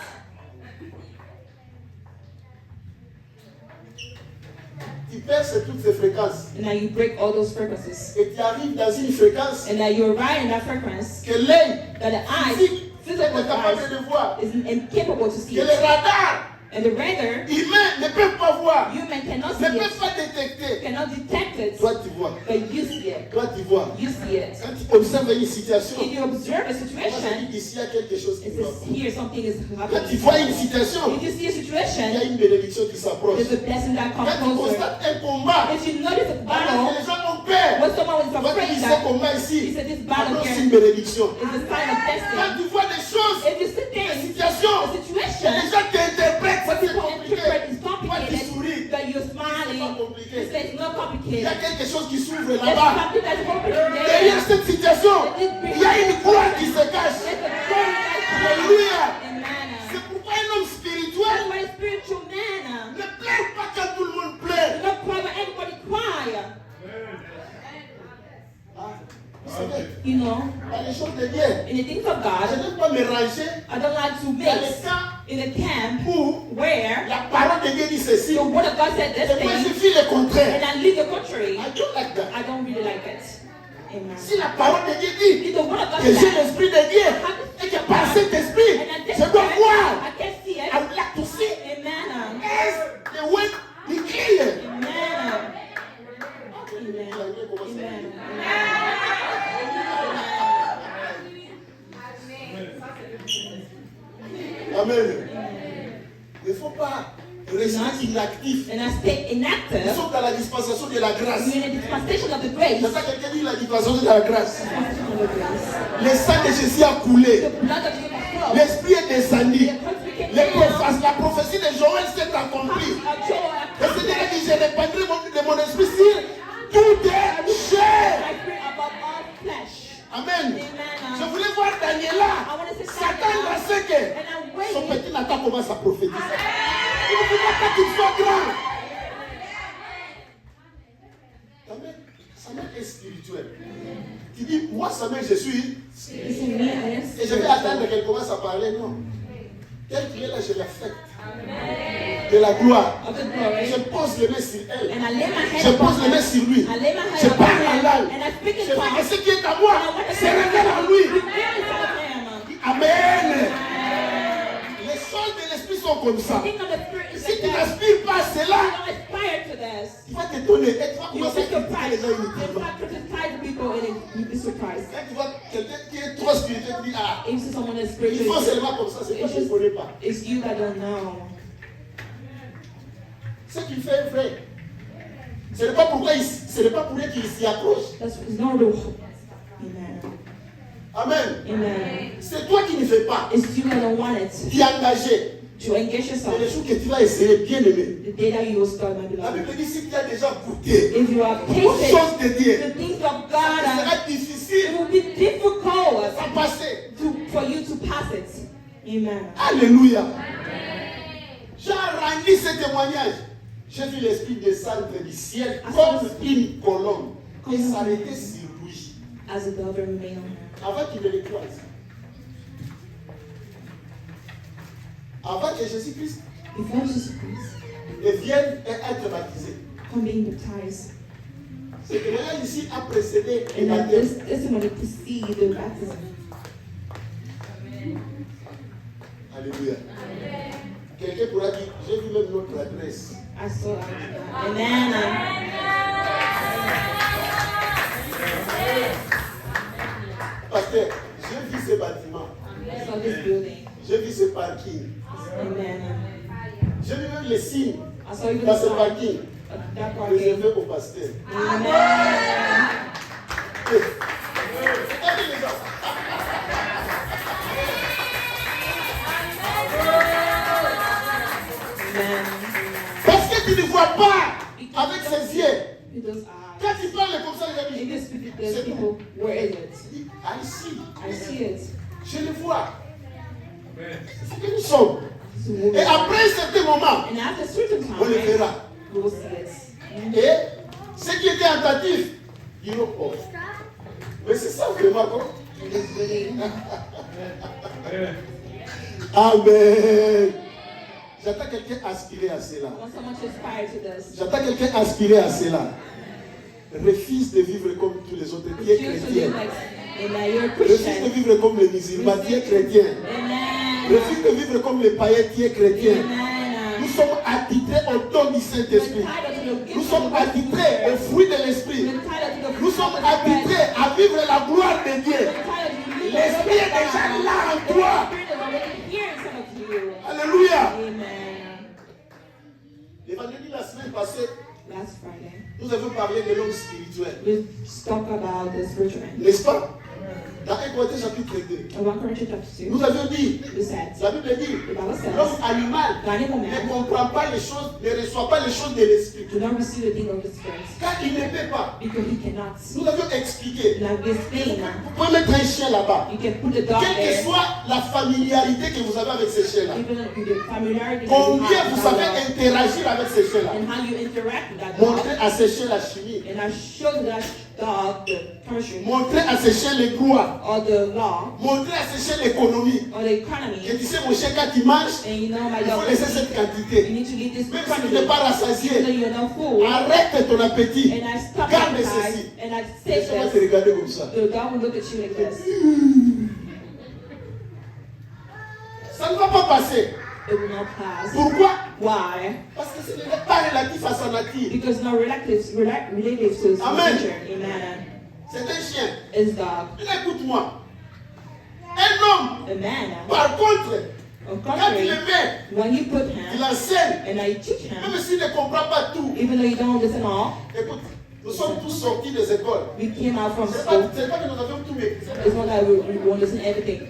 [SPEAKER 2] Tu perces toutes ces fréquences.
[SPEAKER 1] And now you break all those frequencies.
[SPEAKER 2] Et tu arrives dans une fréquence
[SPEAKER 1] And now you're right in that frequency
[SPEAKER 2] que l'œil
[SPEAKER 1] that the eyes,
[SPEAKER 2] physique
[SPEAKER 1] physical
[SPEAKER 2] est capable
[SPEAKER 1] eyes,
[SPEAKER 2] de voir.
[SPEAKER 1] is incapable to see
[SPEAKER 2] Que
[SPEAKER 1] it.
[SPEAKER 2] les radars
[SPEAKER 1] And the radar,
[SPEAKER 2] humains ne peuvent pas voir,
[SPEAKER 1] human cannot
[SPEAKER 2] ne
[SPEAKER 1] see
[SPEAKER 2] peuvent
[SPEAKER 1] it,
[SPEAKER 2] pas détecter.
[SPEAKER 1] cannot detect it,
[SPEAKER 2] Toi, tu vois.
[SPEAKER 1] but you see it.
[SPEAKER 2] Toi, tu vois.
[SPEAKER 1] You see it.
[SPEAKER 2] Quand tu observes une situation,
[SPEAKER 1] If you observe a
[SPEAKER 2] tu
[SPEAKER 1] situation,
[SPEAKER 2] dis ici, il y a quelque chose qui
[SPEAKER 1] it
[SPEAKER 2] va
[SPEAKER 1] says
[SPEAKER 2] pas.
[SPEAKER 1] here something is
[SPEAKER 2] Quand tu
[SPEAKER 1] happening.
[SPEAKER 2] vois une situation,
[SPEAKER 1] If you see a
[SPEAKER 2] il y a
[SPEAKER 1] situation,
[SPEAKER 2] une bénédiction qui s'approche.
[SPEAKER 1] there's a blessing that comes
[SPEAKER 2] Quand tu
[SPEAKER 1] closer.
[SPEAKER 2] constates un combat,
[SPEAKER 1] If you notice a
[SPEAKER 2] alors que
[SPEAKER 1] battle,
[SPEAKER 2] les gens ont peur,
[SPEAKER 1] when someone is
[SPEAKER 2] toi tu
[SPEAKER 1] afraid
[SPEAKER 2] dis ce
[SPEAKER 1] that
[SPEAKER 2] combat
[SPEAKER 1] he
[SPEAKER 2] ici,
[SPEAKER 1] said this battle
[SPEAKER 2] alors c'est
[SPEAKER 1] here
[SPEAKER 2] une bénédiction.
[SPEAKER 1] is a sign of
[SPEAKER 2] Quand
[SPEAKER 1] destiny.
[SPEAKER 2] tu vois des choses,
[SPEAKER 1] If you see
[SPEAKER 2] des
[SPEAKER 1] things,
[SPEAKER 2] situations,
[SPEAKER 1] a
[SPEAKER 2] et
[SPEAKER 1] situation,
[SPEAKER 2] les gens t'interprètent,
[SPEAKER 1] what
[SPEAKER 2] c'est
[SPEAKER 1] people
[SPEAKER 2] compliqué.
[SPEAKER 1] interpret is
[SPEAKER 2] Toi tu
[SPEAKER 1] complicated,
[SPEAKER 2] souris.
[SPEAKER 1] but you're
[SPEAKER 2] C'est
[SPEAKER 1] smiling.
[SPEAKER 2] pas compliqué.
[SPEAKER 1] You say it's not
[SPEAKER 2] Il y a
[SPEAKER 1] complicated.
[SPEAKER 2] quelque chose qui s'ouvre
[SPEAKER 1] There's
[SPEAKER 2] là-bas.
[SPEAKER 1] something that's opening
[SPEAKER 2] Derrière
[SPEAKER 1] there.
[SPEAKER 2] cette situation, il y a une gloire qui se cache.
[SPEAKER 1] There's a glory that's
[SPEAKER 2] Alléluia.
[SPEAKER 1] Amen.
[SPEAKER 2] C'est pourquoi un homme
[SPEAKER 1] That's
[SPEAKER 2] spirituel
[SPEAKER 1] why spiritual man
[SPEAKER 2] ne pleure pas quand tout le monde pleure.
[SPEAKER 1] do not cry when everybody cry.
[SPEAKER 2] Vous savez,
[SPEAKER 1] You know,
[SPEAKER 2] dans les choses de Dieu,
[SPEAKER 1] in the things of
[SPEAKER 2] je
[SPEAKER 1] God,
[SPEAKER 2] n'aime pas me ranger
[SPEAKER 1] I don't like to
[SPEAKER 2] dans les
[SPEAKER 1] mix
[SPEAKER 2] cas
[SPEAKER 1] in a camp
[SPEAKER 2] où
[SPEAKER 1] where
[SPEAKER 2] la parole de Dieu dit ceci.
[SPEAKER 1] the word of God said this
[SPEAKER 2] Et moi, je
[SPEAKER 1] thing
[SPEAKER 2] fais le contraire.
[SPEAKER 1] and I leave the contrary.
[SPEAKER 2] I don't like that.
[SPEAKER 1] I don't really like it. Amen.
[SPEAKER 2] Si la parole de Dieu dit
[SPEAKER 1] If the word of God
[SPEAKER 2] que j'ai
[SPEAKER 1] said,
[SPEAKER 2] l'esprit de Dieu et que par cet esprit,
[SPEAKER 1] and I
[SPEAKER 2] je dois voir.
[SPEAKER 1] I can see it.
[SPEAKER 2] I would like to see
[SPEAKER 1] Amen.
[SPEAKER 2] as the word be clear.
[SPEAKER 1] Amen. Amen. Amen.
[SPEAKER 2] Amen. Il ne faut pas rester inactif.
[SPEAKER 1] And I stay
[SPEAKER 2] Nous
[SPEAKER 1] inactive.
[SPEAKER 2] sommes dans la dispensation de la grâce.
[SPEAKER 1] We're in the dispensation of the grace.
[SPEAKER 2] C'est ça que quelqu'un dit la dispensation de la grâce.
[SPEAKER 1] Dispensation of the grace.
[SPEAKER 2] Le sang de Jésus a coulé.
[SPEAKER 1] The blood of Jesus flowed.
[SPEAKER 2] L'esprit est descendu.
[SPEAKER 1] The Holy Spirit came down.
[SPEAKER 2] La prophétie de Joël s'est accomplie.
[SPEAKER 1] Of joy,
[SPEAKER 2] Le Seigneur a dit, je répandrai de mon esprit sur toute chair.
[SPEAKER 1] my spirit above all flesh.
[SPEAKER 2] Amen.
[SPEAKER 1] Amen.
[SPEAKER 2] Je voulais voir Daniela
[SPEAKER 1] I want to see
[SPEAKER 2] s'attendre à ce que
[SPEAKER 1] and I'm
[SPEAKER 2] son
[SPEAKER 1] waiting.
[SPEAKER 2] petit Nathan commence à prophétiser. Il ne faut pas qu'il soit grand. Amen. Samuel est spirituel. Tu dis, moi Samuel, je suis.
[SPEAKER 1] It's in me, I am
[SPEAKER 2] Et je vais attendre qu'elle commence à parler. Non. Tel qu'il est là, je l'affecte. De la gloire.
[SPEAKER 1] of the glory.
[SPEAKER 2] Je pose les mains sur elle.
[SPEAKER 1] And I lay my
[SPEAKER 2] Je
[SPEAKER 1] hand upon
[SPEAKER 2] pose les mains
[SPEAKER 1] him.
[SPEAKER 2] sur lui.
[SPEAKER 1] I lay my
[SPEAKER 2] Je
[SPEAKER 1] hand upon
[SPEAKER 2] parle en
[SPEAKER 1] him.
[SPEAKER 2] langue.
[SPEAKER 1] And I speak
[SPEAKER 2] Je
[SPEAKER 1] in
[SPEAKER 2] fais que
[SPEAKER 1] tongues.
[SPEAKER 2] ce qui est à moi
[SPEAKER 1] And I want to
[SPEAKER 2] se révèle en lui.
[SPEAKER 1] reveal inside of him.
[SPEAKER 2] Amen. Les choses de l'esprit sont comme
[SPEAKER 1] The
[SPEAKER 2] ça.
[SPEAKER 1] thing of the spirit is
[SPEAKER 2] Si
[SPEAKER 1] like
[SPEAKER 2] tu
[SPEAKER 1] that.
[SPEAKER 2] n'aspires pas à
[SPEAKER 1] You
[SPEAKER 2] cela,
[SPEAKER 1] don't aspire to this.
[SPEAKER 2] tu vas t'étonner et tu vas
[SPEAKER 1] You
[SPEAKER 2] commencer à
[SPEAKER 1] be
[SPEAKER 2] critiquer
[SPEAKER 1] surprised.
[SPEAKER 2] les gens
[SPEAKER 1] You
[SPEAKER 2] inutilement.
[SPEAKER 1] start criticizing people and you'll be surprised.
[SPEAKER 2] Quand tu vois quelqu'un qui est trop spirituel, tu dis, ah,
[SPEAKER 1] If someone is
[SPEAKER 2] ils
[SPEAKER 1] spiritual,
[SPEAKER 2] font seulement comme ça, c'est toi qui ne connais pas.
[SPEAKER 1] it's you that don't know.
[SPEAKER 2] Ce qu'il fait est vrai. Ce n'est pas pour rien qu'il s'y accroche.
[SPEAKER 1] That's not the Amen.
[SPEAKER 2] Amen.
[SPEAKER 1] Amen.
[SPEAKER 2] C'est toi qui ne fais pas.
[SPEAKER 1] It's you that don't want it.
[SPEAKER 2] Tu es engagé.
[SPEAKER 1] To engage
[SPEAKER 2] C'est
[SPEAKER 1] yourself.
[SPEAKER 2] le jour que tu vas essayer, bien aimé.
[SPEAKER 1] The day that you will start, my
[SPEAKER 2] La
[SPEAKER 1] beloved.
[SPEAKER 2] Bible dit si tu as déjà goûté
[SPEAKER 1] If you are
[SPEAKER 2] aux
[SPEAKER 1] tasted
[SPEAKER 2] choses de Dieu,
[SPEAKER 1] the things of
[SPEAKER 2] ça
[SPEAKER 1] God,
[SPEAKER 2] sera
[SPEAKER 1] it
[SPEAKER 2] difficile
[SPEAKER 1] will be difficult
[SPEAKER 2] à passer.
[SPEAKER 1] for you to pass it. Amen.
[SPEAKER 2] Alléluia. J'ai rendu ce témoignage. J'ai vu l'esprit descendre du ciel comme une colombe et s'arrêter sur lui
[SPEAKER 1] As a dove remain on her.
[SPEAKER 2] avant qu'il ne le croise. Avant que Jésus-Christ
[SPEAKER 1] Before Jesus Christ,
[SPEAKER 2] ne vienne et être baptisé.
[SPEAKER 1] come being baptized.
[SPEAKER 2] Ce témoignage ici a précédé le
[SPEAKER 1] And that
[SPEAKER 2] baptême.
[SPEAKER 1] this testimony precedes the baptism.
[SPEAKER 2] Alléluia. Quelqu'un pourra dire, j'ai vu même notre adresse.
[SPEAKER 1] I saw Amen.
[SPEAKER 2] Pasteur, j'ai vu ce bâtiment.
[SPEAKER 1] I saw this building.
[SPEAKER 2] J'ai vu ce parking.
[SPEAKER 1] Amen.
[SPEAKER 2] J'ai vu même les signes
[SPEAKER 1] I saw even
[SPEAKER 2] dans
[SPEAKER 1] the
[SPEAKER 2] ce
[SPEAKER 1] sign
[SPEAKER 2] parking
[SPEAKER 1] of that parking.
[SPEAKER 2] réservé au pasteur.
[SPEAKER 1] Amen.
[SPEAKER 2] Regardez les gens.
[SPEAKER 1] Amen.
[SPEAKER 2] Parce que tu ne vois pas avec ses yeux.
[SPEAKER 1] With those eyes.
[SPEAKER 2] Quand tu parles comme ça, les
[SPEAKER 1] In
[SPEAKER 2] amis,
[SPEAKER 1] the spirit, there's people. Where is it?
[SPEAKER 2] I see.
[SPEAKER 1] I see it.
[SPEAKER 2] Je le vois. C'est ce que nous sommes.
[SPEAKER 1] It's a woman.
[SPEAKER 2] Et après un certain moment,
[SPEAKER 1] And after a certain time,
[SPEAKER 2] on le
[SPEAKER 1] right,
[SPEAKER 2] verra.
[SPEAKER 1] we will see it.
[SPEAKER 2] Et ceux qui étaient attentifs diront, oh, mais c'est ça vraiment quoi.
[SPEAKER 1] It is really.
[SPEAKER 2] Amen. J'attends quelqu'un aspirer à cela.
[SPEAKER 1] I want someone to aspire to this.
[SPEAKER 2] J'attends quelqu'un aspirer à cela. Refuse de vivre comme tous les autres. Tu es
[SPEAKER 1] Refuse to
[SPEAKER 2] chrétien.
[SPEAKER 1] live like, amen, you're a
[SPEAKER 2] Refuse de
[SPEAKER 1] Christian.
[SPEAKER 2] vivre comme les musulmans. Tu es chrétien.
[SPEAKER 1] Amen.
[SPEAKER 2] Refuse de vivre comme les païens. Tu es chrétien. Nous
[SPEAKER 1] Amen.
[SPEAKER 2] sommes attitrés au don du Saint-Esprit. Nous sommes attitrés au fruit de l'Esprit. Nous sommes attitrés à vivre la gloire de Dieu. L'Esprit est déjà là en toi. Alléluia.
[SPEAKER 1] Amen.
[SPEAKER 2] L'évangile la semaine passée,
[SPEAKER 1] Last Friday,
[SPEAKER 2] nous avons parlé de l'homme spirituel.
[SPEAKER 1] we talked about the spiritual man.
[SPEAKER 2] N'est-ce pas? Dans 1 Corinthiens chapitre 2.
[SPEAKER 1] In 1 Corinthians chapter 2,
[SPEAKER 2] Nous avions dit,
[SPEAKER 1] we said,
[SPEAKER 2] la Bible dit,
[SPEAKER 1] the Bible says,
[SPEAKER 2] l'homme animal
[SPEAKER 1] the animal
[SPEAKER 2] ne
[SPEAKER 1] man
[SPEAKER 2] comprend pas les choses, ne reçoit pas les choses de l'esprit.
[SPEAKER 1] do not receive the thing of the spirit
[SPEAKER 2] Car il ne peut pas.
[SPEAKER 1] because he cannot.
[SPEAKER 2] Nous avions expliqué.
[SPEAKER 1] Like this thing,
[SPEAKER 2] Vous pouvez mettre un chien là-bas.
[SPEAKER 1] you can put the dog
[SPEAKER 2] Quelle que
[SPEAKER 1] there,
[SPEAKER 2] soit la familiarité que vous avez avec ces chiens-là.
[SPEAKER 1] even with the familiarity that you
[SPEAKER 2] Combien
[SPEAKER 1] have
[SPEAKER 2] vous
[SPEAKER 1] with that
[SPEAKER 2] savez
[SPEAKER 1] dog,
[SPEAKER 2] interagir avec ces chiens-là.
[SPEAKER 1] and how you interact with that dog.
[SPEAKER 2] Montrez à ces chiens la chimie.
[SPEAKER 1] And I showed that dog the chemistry
[SPEAKER 2] Montrez à ces chiens les droits.
[SPEAKER 1] or the law
[SPEAKER 2] Montrez à ces chiens l'économie.
[SPEAKER 1] or the
[SPEAKER 2] Et
[SPEAKER 1] economy.
[SPEAKER 2] tu sais, mon chien, quand il mange,
[SPEAKER 1] And you know, my
[SPEAKER 2] il faut
[SPEAKER 1] dog,
[SPEAKER 2] laisser cette
[SPEAKER 1] you
[SPEAKER 2] quantité.
[SPEAKER 1] need to eat this
[SPEAKER 2] Même si tu
[SPEAKER 1] quantity.
[SPEAKER 2] n'es pas
[SPEAKER 1] Even though
[SPEAKER 2] rassasié,
[SPEAKER 1] you're not full.
[SPEAKER 2] arrête ton appétit.
[SPEAKER 1] And I stop
[SPEAKER 2] Garde
[SPEAKER 1] my
[SPEAKER 2] ceci.
[SPEAKER 1] eyes and I say
[SPEAKER 2] Laisse-moi te
[SPEAKER 1] this.
[SPEAKER 2] regarder comme ça.
[SPEAKER 1] The dog will look at you like this.
[SPEAKER 2] Ça ne va pas passer.
[SPEAKER 1] It will not pass.
[SPEAKER 2] Pourquoi?
[SPEAKER 1] Why?
[SPEAKER 2] Parce que ce n'est pas relatif à sa nature.
[SPEAKER 1] Because no relatives to his
[SPEAKER 2] Amen.
[SPEAKER 1] nature. Amen.
[SPEAKER 2] C'est un chien.
[SPEAKER 1] His dog.
[SPEAKER 2] Mais écoute-moi. Un homme,
[SPEAKER 1] A man.
[SPEAKER 2] par contre,
[SPEAKER 1] On
[SPEAKER 2] quand il
[SPEAKER 1] contrary,
[SPEAKER 2] le met,
[SPEAKER 1] when you put
[SPEAKER 2] il
[SPEAKER 1] him
[SPEAKER 2] enseigne.
[SPEAKER 1] and I teach him,
[SPEAKER 2] Même s'il ne comprend pas tout.
[SPEAKER 1] even though you don't listen all,
[SPEAKER 2] Écoute, nous sommes tous sortis des écoles.
[SPEAKER 1] we came out from
[SPEAKER 2] C'est
[SPEAKER 1] school.
[SPEAKER 2] pas que nous avions tout maîtrisé.
[SPEAKER 1] It's not that we won't listen to everything.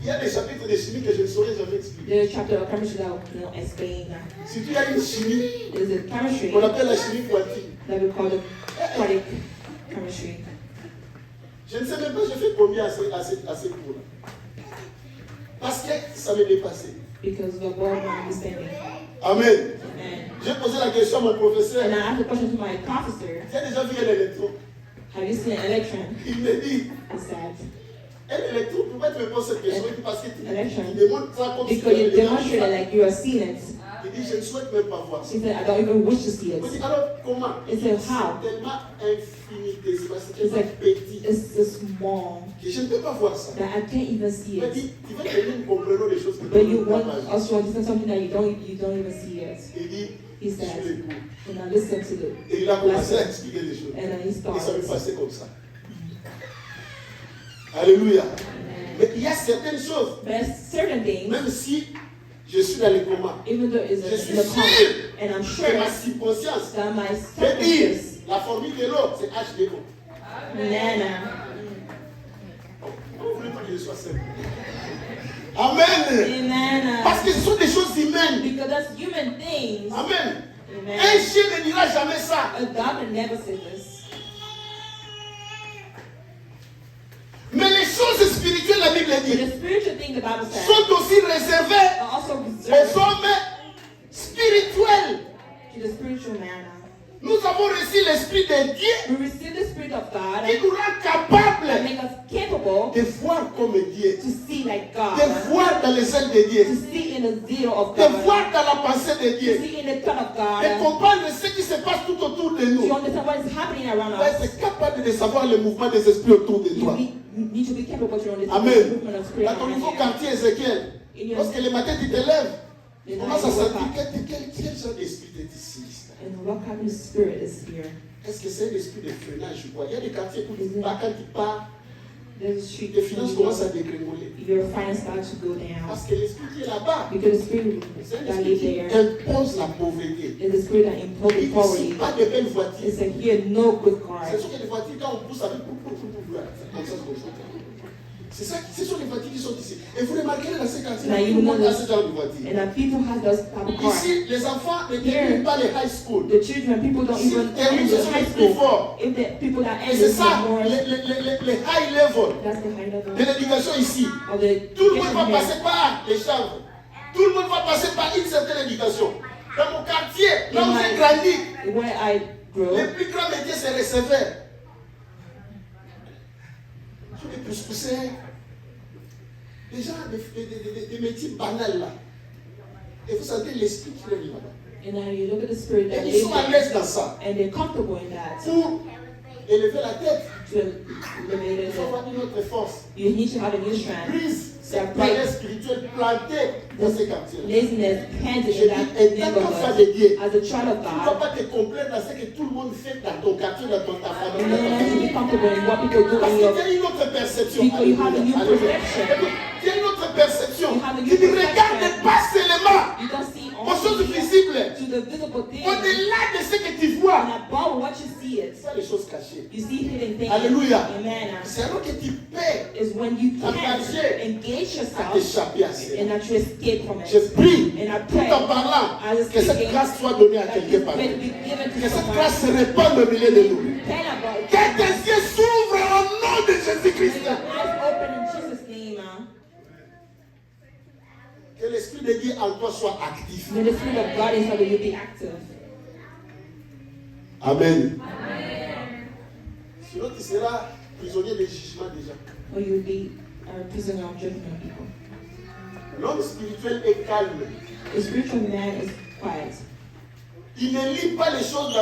[SPEAKER 2] Il y a des chapitres de chimie que je ne saurais jamais expliquer.
[SPEAKER 1] There's a chapter of chemistry that will explain that.
[SPEAKER 2] Si tu as une chimie
[SPEAKER 1] There's a chemistry
[SPEAKER 2] qu'on appelle la chimie quantique,
[SPEAKER 1] that we call the quantic chemistry.
[SPEAKER 2] je ne sais même pas, je fais combien à ces cours-là. Parce que ça m'est dépassé.
[SPEAKER 1] Because we're born with understanding.
[SPEAKER 2] Amen.
[SPEAKER 1] And,
[SPEAKER 2] J'ai posé la question à mon professeur.
[SPEAKER 1] and I asked the question to my professor,
[SPEAKER 2] Tu as déjà vu un électron?
[SPEAKER 1] have you seen an electron?
[SPEAKER 2] Il me dit,
[SPEAKER 1] He said,
[SPEAKER 2] un électron, pourquoi tu me poses cette question? Parce que
[SPEAKER 1] Electron.
[SPEAKER 2] tu démontres ça comme si tu
[SPEAKER 1] because you
[SPEAKER 2] avais déjà vu
[SPEAKER 1] demonstrated
[SPEAKER 2] ça.
[SPEAKER 1] like you are seeing it.
[SPEAKER 2] Il dit, je ne souhaite même pas voir ça.
[SPEAKER 1] She said, I don't even wish to see
[SPEAKER 2] Je
[SPEAKER 1] it.
[SPEAKER 2] dis, alors comment?
[SPEAKER 1] He said, how?
[SPEAKER 2] C'est tellement infinitésimal, c'est
[SPEAKER 1] It's
[SPEAKER 2] tellement
[SPEAKER 1] like,
[SPEAKER 2] petit
[SPEAKER 1] it's so small
[SPEAKER 2] que je ne peux pas voir ça.
[SPEAKER 1] that I can't even see
[SPEAKER 2] Il m'a
[SPEAKER 1] it.
[SPEAKER 2] dit, tu veux que nous comprenions les choses que
[SPEAKER 1] But
[SPEAKER 2] tu
[SPEAKER 1] you
[SPEAKER 2] ne
[SPEAKER 1] want
[SPEAKER 2] comprends pas.
[SPEAKER 1] us to understand something that you don't even see it.
[SPEAKER 2] Il dit,
[SPEAKER 1] He
[SPEAKER 2] je
[SPEAKER 1] said,
[SPEAKER 2] l'écoute.
[SPEAKER 1] and I listened to
[SPEAKER 2] Et
[SPEAKER 1] the
[SPEAKER 2] il a commencé à
[SPEAKER 1] lesson,
[SPEAKER 2] expliquer les choses.
[SPEAKER 1] and then he
[SPEAKER 2] Et ça me
[SPEAKER 1] started.
[SPEAKER 2] passait comme ça. Alléluia. Mais il y a certaines choses,
[SPEAKER 1] But there's certain things,
[SPEAKER 2] même si je suis dans les comas,
[SPEAKER 1] even though it's
[SPEAKER 2] je suis
[SPEAKER 1] in the
[SPEAKER 2] sûr
[SPEAKER 1] common, and I'm
[SPEAKER 2] que
[SPEAKER 1] sure
[SPEAKER 2] ma circonstance
[SPEAKER 1] that my
[SPEAKER 2] peut dire
[SPEAKER 1] circumstances,
[SPEAKER 2] la formule de l'eau, c'est HDO.
[SPEAKER 1] Nana,
[SPEAKER 2] Vous voulez pas que je sois simple? Amen.
[SPEAKER 1] Amen.
[SPEAKER 2] Parce que ce sont des choses humaines.
[SPEAKER 1] Because that's human things.
[SPEAKER 2] Amen.
[SPEAKER 1] Amen.
[SPEAKER 2] Un chien ne dira jamais ça.
[SPEAKER 1] A dog can never say this.
[SPEAKER 2] Mais les choses spirituelles, la Bible
[SPEAKER 1] The
[SPEAKER 2] dit,
[SPEAKER 1] spiritual thing the Bible says
[SPEAKER 2] sont aussi réservées
[SPEAKER 1] are also
[SPEAKER 2] aux
[SPEAKER 1] reserved
[SPEAKER 2] hommes spirituels.
[SPEAKER 1] to the spiritual man.
[SPEAKER 2] Nous avons reçu l'Esprit de Dieu
[SPEAKER 1] We receive the Spirit of God
[SPEAKER 2] qui nous rend
[SPEAKER 1] that
[SPEAKER 2] capables
[SPEAKER 1] make us capable
[SPEAKER 2] de voir comme Dieu,
[SPEAKER 1] to see like God,
[SPEAKER 2] de voir dans les ailes de Dieu,
[SPEAKER 1] to see in the zeal of
[SPEAKER 2] de
[SPEAKER 1] God,
[SPEAKER 2] voir dans la pensée de
[SPEAKER 1] to
[SPEAKER 2] Dieu,
[SPEAKER 1] see in the thought of
[SPEAKER 2] de
[SPEAKER 1] God,
[SPEAKER 2] comprendre ce qui se passe tout autour de
[SPEAKER 1] to
[SPEAKER 2] nous.
[SPEAKER 1] understand what is happening around
[SPEAKER 2] Tu
[SPEAKER 1] us.
[SPEAKER 2] es capable de savoir le mouvement des esprits autour de toi.
[SPEAKER 1] You need to be capable to understand the
[SPEAKER 2] Amen.
[SPEAKER 1] movement of spirit
[SPEAKER 2] Dans ton
[SPEAKER 1] around
[SPEAKER 2] nouveau
[SPEAKER 1] you.
[SPEAKER 2] quartier, Ézéchiel, lorsque le matin tu te lèves, tu commences à sentir quel genre d'esprit est ici.
[SPEAKER 1] And what kind of spirit is here?
[SPEAKER 2] Est-ce que c'est l'esprit de freinage ou quoi? Il y a des quartiers où quand tu pars,
[SPEAKER 1] There's a street
[SPEAKER 2] les finances commencent à
[SPEAKER 1] where
[SPEAKER 2] dégringoler.
[SPEAKER 1] your finance start to go down.
[SPEAKER 2] Parce que l'esprit qui est là-bas,
[SPEAKER 1] Because the spirit
[SPEAKER 2] c'est un
[SPEAKER 1] that
[SPEAKER 2] esprit
[SPEAKER 1] lives
[SPEAKER 2] qui
[SPEAKER 1] there
[SPEAKER 2] impose la pauvreté.
[SPEAKER 1] is the spirit that imposes
[SPEAKER 2] Ici,
[SPEAKER 1] poverty.
[SPEAKER 2] pas de belles voitures.
[SPEAKER 1] It's like here, no good
[SPEAKER 2] Ce
[SPEAKER 1] cars.
[SPEAKER 2] sont des voitures quand on pousse avec comme ça, c'est ça, ce sont les voitures qui sont ici. Et vous remarquez dans ces quartiers,
[SPEAKER 1] Now
[SPEAKER 2] tout
[SPEAKER 1] you
[SPEAKER 2] le monde
[SPEAKER 1] know
[SPEAKER 2] a ce genre de voiture.
[SPEAKER 1] And that people have those type of cars.
[SPEAKER 2] Ici, les enfants ne terminent pas les high school.
[SPEAKER 1] The children, people don't
[SPEAKER 2] Si
[SPEAKER 1] even
[SPEAKER 2] terminent,
[SPEAKER 1] enter
[SPEAKER 2] ce sont
[SPEAKER 1] high
[SPEAKER 2] les plus
[SPEAKER 1] school.
[SPEAKER 2] forts.
[SPEAKER 1] If the people that
[SPEAKER 2] Et
[SPEAKER 1] enter
[SPEAKER 2] c'est ça,
[SPEAKER 1] the more,
[SPEAKER 2] les high level
[SPEAKER 1] that's the high level
[SPEAKER 2] de l'éducation ici.
[SPEAKER 1] of the
[SPEAKER 2] Tout le monde va
[SPEAKER 1] education here.
[SPEAKER 2] passer par les chambres. Tout le monde va passer par une certaine éducation. Dans mon quartier, là où j'ai grandi,
[SPEAKER 1] Where I grew,
[SPEAKER 2] les plus grands métiers, c'est receveur. Tous les pousseurs, des gens, des métiers banals là. Et vous sentez l'esprit qui est là-bas.
[SPEAKER 1] and now you look at the spirit that
[SPEAKER 2] Et ils
[SPEAKER 1] lives
[SPEAKER 2] sont à
[SPEAKER 1] there,
[SPEAKER 2] l'aise dans ça.
[SPEAKER 1] and they're comfortable in that.
[SPEAKER 2] Pour élever la tête,
[SPEAKER 1] To elevate
[SPEAKER 2] il faut avoir une autre force.
[SPEAKER 1] you need to have a new strength.
[SPEAKER 2] Prise cette barrière spirituelle plantée dans ces quartiers.
[SPEAKER 1] Laziness planted
[SPEAKER 2] Je
[SPEAKER 1] in that
[SPEAKER 2] dis, et tant qu'enfant de
[SPEAKER 1] neighborhood.
[SPEAKER 2] Dieu,
[SPEAKER 1] As a child of
[SPEAKER 2] tu ne dois
[SPEAKER 1] God,
[SPEAKER 2] pas te complaindre dans ce que tout le monde fait dans ton quartier, dans ta
[SPEAKER 1] you
[SPEAKER 2] famille.
[SPEAKER 1] don't have to be comfortable in what people do
[SPEAKER 2] Parce
[SPEAKER 1] in
[SPEAKER 2] qu'il
[SPEAKER 1] your.
[SPEAKER 2] y a une autre perception.
[SPEAKER 1] Because you have a new
[SPEAKER 2] Alléluia.
[SPEAKER 1] perception.
[SPEAKER 2] Il y a une autre perception
[SPEAKER 1] You have a new
[SPEAKER 2] qui ne
[SPEAKER 1] perception.
[SPEAKER 2] regarde pas seulement
[SPEAKER 1] You don't see
[SPEAKER 2] aux choses
[SPEAKER 1] only
[SPEAKER 2] visibles.
[SPEAKER 1] to the visible things.
[SPEAKER 2] Au-delà de ce que tu vois,
[SPEAKER 1] And above what you see it,
[SPEAKER 2] c'est les choses cachées.
[SPEAKER 1] you see hidden things.
[SPEAKER 2] Alléluia.
[SPEAKER 1] Amen.
[SPEAKER 2] C'est alors que tu paies
[SPEAKER 1] Is when you can
[SPEAKER 2] Engagé
[SPEAKER 1] engage
[SPEAKER 2] à
[SPEAKER 1] yourself
[SPEAKER 2] t'échapper à cela.
[SPEAKER 1] and not to escape from
[SPEAKER 2] Je
[SPEAKER 1] it.
[SPEAKER 2] prie,
[SPEAKER 1] And I
[SPEAKER 2] tout
[SPEAKER 1] pray
[SPEAKER 2] en parlant,
[SPEAKER 1] as
[SPEAKER 2] que cette
[SPEAKER 1] speaking,
[SPEAKER 2] grâce soit donnée à
[SPEAKER 1] that
[SPEAKER 2] quelqu'un
[SPEAKER 1] this
[SPEAKER 2] par
[SPEAKER 1] faith
[SPEAKER 2] nous.
[SPEAKER 1] be given to
[SPEAKER 2] Que cette
[SPEAKER 1] someone.
[SPEAKER 2] grâce se répande au milieu de nous.
[SPEAKER 1] Repent about it.
[SPEAKER 2] Que tes yeux s'ouvrent au nom de
[SPEAKER 1] May
[SPEAKER 2] Jésus-Christ.
[SPEAKER 1] your eyes open in Jesus' name.
[SPEAKER 2] Que l'Esprit de Dieu en toi soit actif.
[SPEAKER 1] May the Spirit of God inside of you be active.
[SPEAKER 2] Amen. Sinon, tu seras prisonnier des jugements déjà.
[SPEAKER 1] Or you'll be a prisoner of judgment of people.
[SPEAKER 2] L'homme spirituel est calme.
[SPEAKER 1] The spiritual man is quiet.
[SPEAKER 2] Il ne lit pas les choses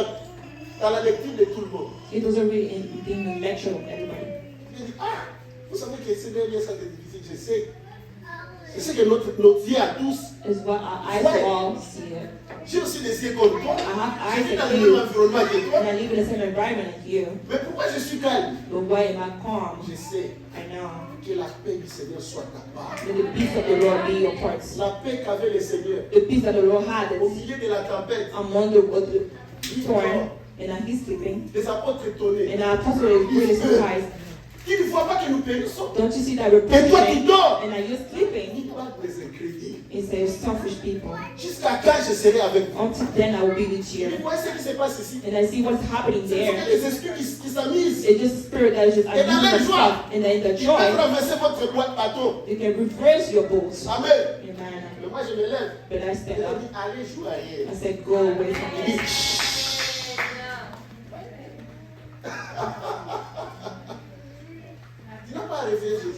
[SPEAKER 2] dans la lecture de tout le monde.
[SPEAKER 1] It doesn't read in the lecture of everybody.
[SPEAKER 2] Il dit, ah, vous savez que c'est bien ça, c'est difficile, je sais. Je sais que notre vie à tous,
[SPEAKER 1] Is what our eyes all see it.
[SPEAKER 2] j'ai aussi des yeux comme toi.
[SPEAKER 1] I have
[SPEAKER 2] Je
[SPEAKER 1] eyes
[SPEAKER 2] vis dans
[SPEAKER 1] like
[SPEAKER 2] le
[SPEAKER 1] you.
[SPEAKER 2] même environnement que toi.
[SPEAKER 1] And I live in the same environment as you.
[SPEAKER 2] Mais pourquoi je suis calme?
[SPEAKER 1] But why am I calm?
[SPEAKER 2] Je sais
[SPEAKER 1] I know.
[SPEAKER 2] que la paix du Seigneur soit ta part.
[SPEAKER 1] May the peace of the Lord be your parts.
[SPEAKER 2] La paix qu'avait le Seigneur
[SPEAKER 1] The peace that the Lord had
[SPEAKER 2] au
[SPEAKER 1] is
[SPEAKER 2] milieu de la tempête.
[SPEAKER 1] among the storm, and he's sleeping.
[SPEAKER 2] Les apôtres étonnés.
[SPEAKER 1] And our apostle is really surprised.
[SPEAKER 2] Il ne voit pas que nous périssons.
[SPEAKER 1] Don't you see that we're
[SPEAKER 2] Et toi, tu
[SPEAKER 1] perishing?
[SPEAKER 2] dors.
[SPEAKER 1] And are you sleeping?
[SPEAKER 2] Il doit des incrédules.
[SPEAKER 1] He says, selfish people.
[SPEAKER 2] Jusqu'à quand je serai avec vous?
[SPEAKER 1] Until then I will be with you.
[SPEAKER 2] Vous voyez ce qui se passe ici?
[SPEAKER 1] And I see what's happening
[SPEAKER 2] Ce sont
[SPEAKER 1] there.
[SPEAKER 2] les esprits qui s'amusent.
[SPEAKER 1] It's just spirit that is just
[SPEAKER 2] Et dans leur
[SPEAKER 1] abusing
[SPEAKER 2] joie,
[SPEAKER 1] themselves. And in the
[SPEAKER 2] ils peuvent
[SPEAKER 1] joy,
[SPEAKER 2] renverser votre boîte bateau.
[SPEAKER 1] you can reverse your boats.
[SPEAKER 2] Amen.
[SPEAKER 1] Amen.
[SPEAKER 2] Mais moi, je me lève.
[SPEAKER 1] But I
[SPEAKER 2] Et
[SPEAKER 1] stand
[SPEAKER 2] je
[SPEAKER 1] up.
[SPEAKER 2] dis, allez jouer ailleurs.
[SPEAKER 1] I said, go away from
[SPEAKER 2] Il dit,
[SPEAKER 1] this.
[SPEAKER 2] chut. Tu n'as pas à réveiller Jésus.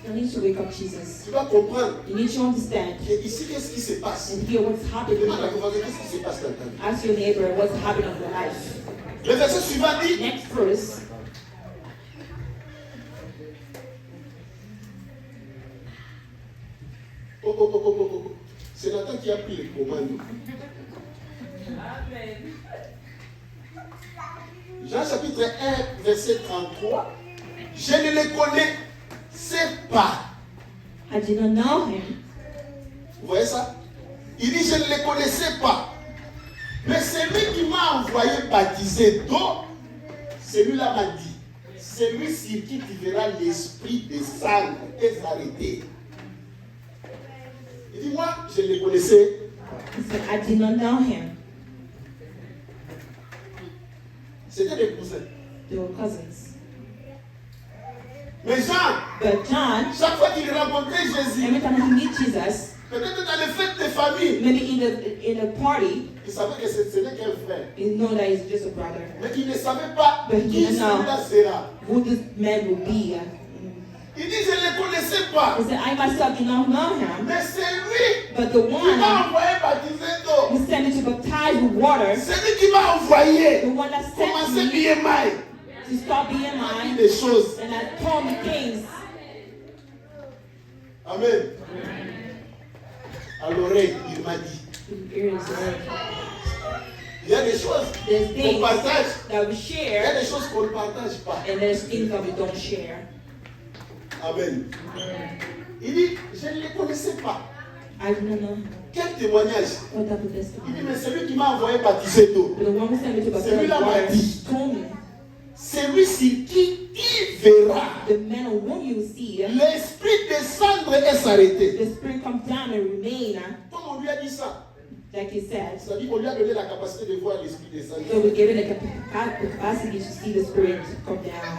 [SPEAKER 1] You need to wake up Jesus.
[SPEAKER 2] Tu dois comprendre.
[SPEAKER 1] You need to understand
[SPEAKER 2] Et ici, qu'est-ce qui se passe?
[SPEAKER 1] and hear what's happening.
[SPEAKER 2] Demande à ton voisin, qu'est-ce qui se passe dans ta vie?
[SPEAKER 1] Ask your neighbor what's happening in your life.
[SPEAKER 2] Le verset suivant dit,
[SPEAKER 1] Next verse.
[SPEAKER 2] oh. C'est Nathan qui a pris les commandes. Jean chapitre 1, verset 33. Je ne les connais connaissais pas.
[SPEAKER 1] I did not know him.
[SPEAKER 2] Vous voyez ça? Il dit, je ne les connaissais pas. Mais celui qui m'a envoyé baptiser d'eau, celui-là m'a dit, celui sur qui tu verras l'esprit descendre et s'arrêter. Il dit, moi, je le connaissais.
[SPEAKER 1] He said, I did not know him.
[SPEAKER 2] C'était des cousins.
[SPEAKER 1] They were cousins.
[SPEAKER 2] Mais Jean,
[SPEAKER 1] But John,
[SPEAKER 2] chaque fois qu'il rencontrait Jésus,
[SPEAKER 1] every time he meet Jesus,
[SPEAKER 2] peut-être dans les fêtes de famille,
[SPEAKER 1] maybe in a party,
[SPEAKER 2] il savait que ce n'est qu'un frère.
[SPEAKER 1] he know that he's just a brother.
[SPEAKER 2] Mais il ne savait pas
[SPEAKER 1] But he
[SPEAKER 2] qui
[SPEAKER 1] didn't know
[SPEAKER 2] celui-là sera.
[SPEAKER 1] who this man will be.
[SPEAKER 2] Il dit, je ne le connaissais pas.
[SPEAKER 1] He said, I myself do not know him.
[SPEAKER 2] Mais c'est lui
[SPEAKER 1] But the
[SPEAKER 2] qui
[SPEAKER 1] one
[SPEAKER 2] m'a envoyé baptiser d'eau.
[SPEAKER 1] who sent me to baptize with water,
[SPEAKER 2] C'est lui qui m'a envoyé.
[SPEAKER 1] the one that sent
[SPEAKER 2] Commencer
[SPEAKER 1] me
[SPEAKER 2] BMI.
[SPEAKER 1] to start being mine,
[SPEAKER 2] Des choses.
[SPEAKER 1] and I told me things.
[SPEAKER 2] Amen. À l'oreille, il m'a dit. Il y a des choses
[SPEAKER 1] There's
[SPEAKER 2] qu'on
[SPEAKER 1] things
[SPEAKER 2] partage.
[SPEAKER 1] that we
[SPEAKER 2] Il y a
[SPEAKER 1] share,
[SPEAKER 2] des choses qu'on ne partage pas.
[SPEAKER 1] and there's things that we don't share.
[SPEAKER 2] Amen. Il dit, je ne les connaissais pas.
[SPEAKER 1] I do not know him.
[SPEAKER 2] Quel témoignage.
[SPEAKER 1] What type of
[SPEAKER 2] Il dit,
[SPEAKER 1] testimony?
[SPEAKER 2] mais celui qui m'a envoyé baptiser d'eau,
[SPEAKER 1] But the one who sent me to baptize with
[SPEAKER 2] Celui-là m'a
[SPEAKER 1] water
[SPEAKER 2] dit.
[SPEAKER 1] told me,
[SPEAKER 2] celui sur qui il verra
[SPEAKER 1] the man on whom you see,
[SPEAKER 2] l'esprit descendre et s'arrêter.
[SPEAKER 1] the spirit comes down and remain,
[SPEAKER 2] Comme on lui a dit ça,
[SPEAKER 1] like he said.
[SPEAKER 2] c'est-à-dire qu'on lui a donné la capacité de voir l'esprit descendre.
[SPEAKER 1] So we're given the capacity to see the spirit come down.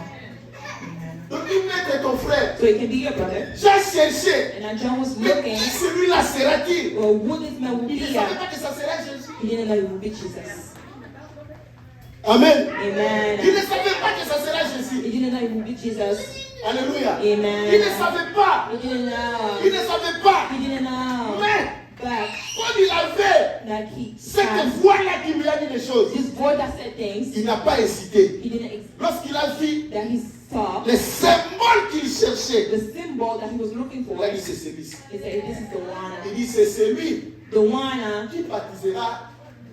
[SPEAKER 1] Amen.
[SPEAKER 2] Donc il peut être ton frère.
[SPEAKER 1] So it can be your brother.
[SPEAKER 2] J'ai cherché.
[SPEAKER 1] And John was
[SPEAKER 2] Mais
[SPEAKER 1] looking,
[SPEAKER 2] qui celui-là sera-t-il?
[SPEAKER 1] well, who this man will
[SPEAKER 2] Il ne
[SPEAKER 1] be.
[SPEAKER 2] savait pas que ça serait Jésus.
[SPEAKER 1] He didn't know it would be Jesus.
[SPEAKER 2] Amen.
[SPEAKER 1] Amen.
[SPEAKER 2] Il ne savait pas que ça serait Jésus.
[SPEAKER 1] He didn't know it would be Jesus.
[SPEAKER 2] Alléluia.
[SPEAKER 1] Amen.
[SPEAKER 2] Il ne savait pas.
[SPEAKER 1] He didn't
[SPEAKER 2] Il
[SPEAKER 1] know.
[SPEAKER 2] ne savait pas.
[SPEAKER 1] He didn't know.
[SPEAKER 2] Mais
[SPEAKER 1] But
[SPEAKER 2] comme il avait
[SPEAKER 1] that he
[SPEAKER 2] cette
[SPEAKER 1] had
[SPEAKER 2] voix-là qui lui a dit des choses,
[SPEAKER 1] this voice that said things,
[SPEAKER 2] il n'a pas hésité.
[SPEAKER 1] he didn't
[SPEAKER 2] Lorsqu'il a vu
[SPEAKER 1] that he saw
[SPEAKER 2] les symboles qu'il cherchait,
[SPEAKER 1] the symbol that he was looking for.
[SPEAKER 2] il a dit c'est celui-ci.
[SPEAKER 1] He said, this is the one.
[SPEAKER 2] Il dit c'est celui
[SPEAKER 1] The one
[SPEAKER 2] qui baptisera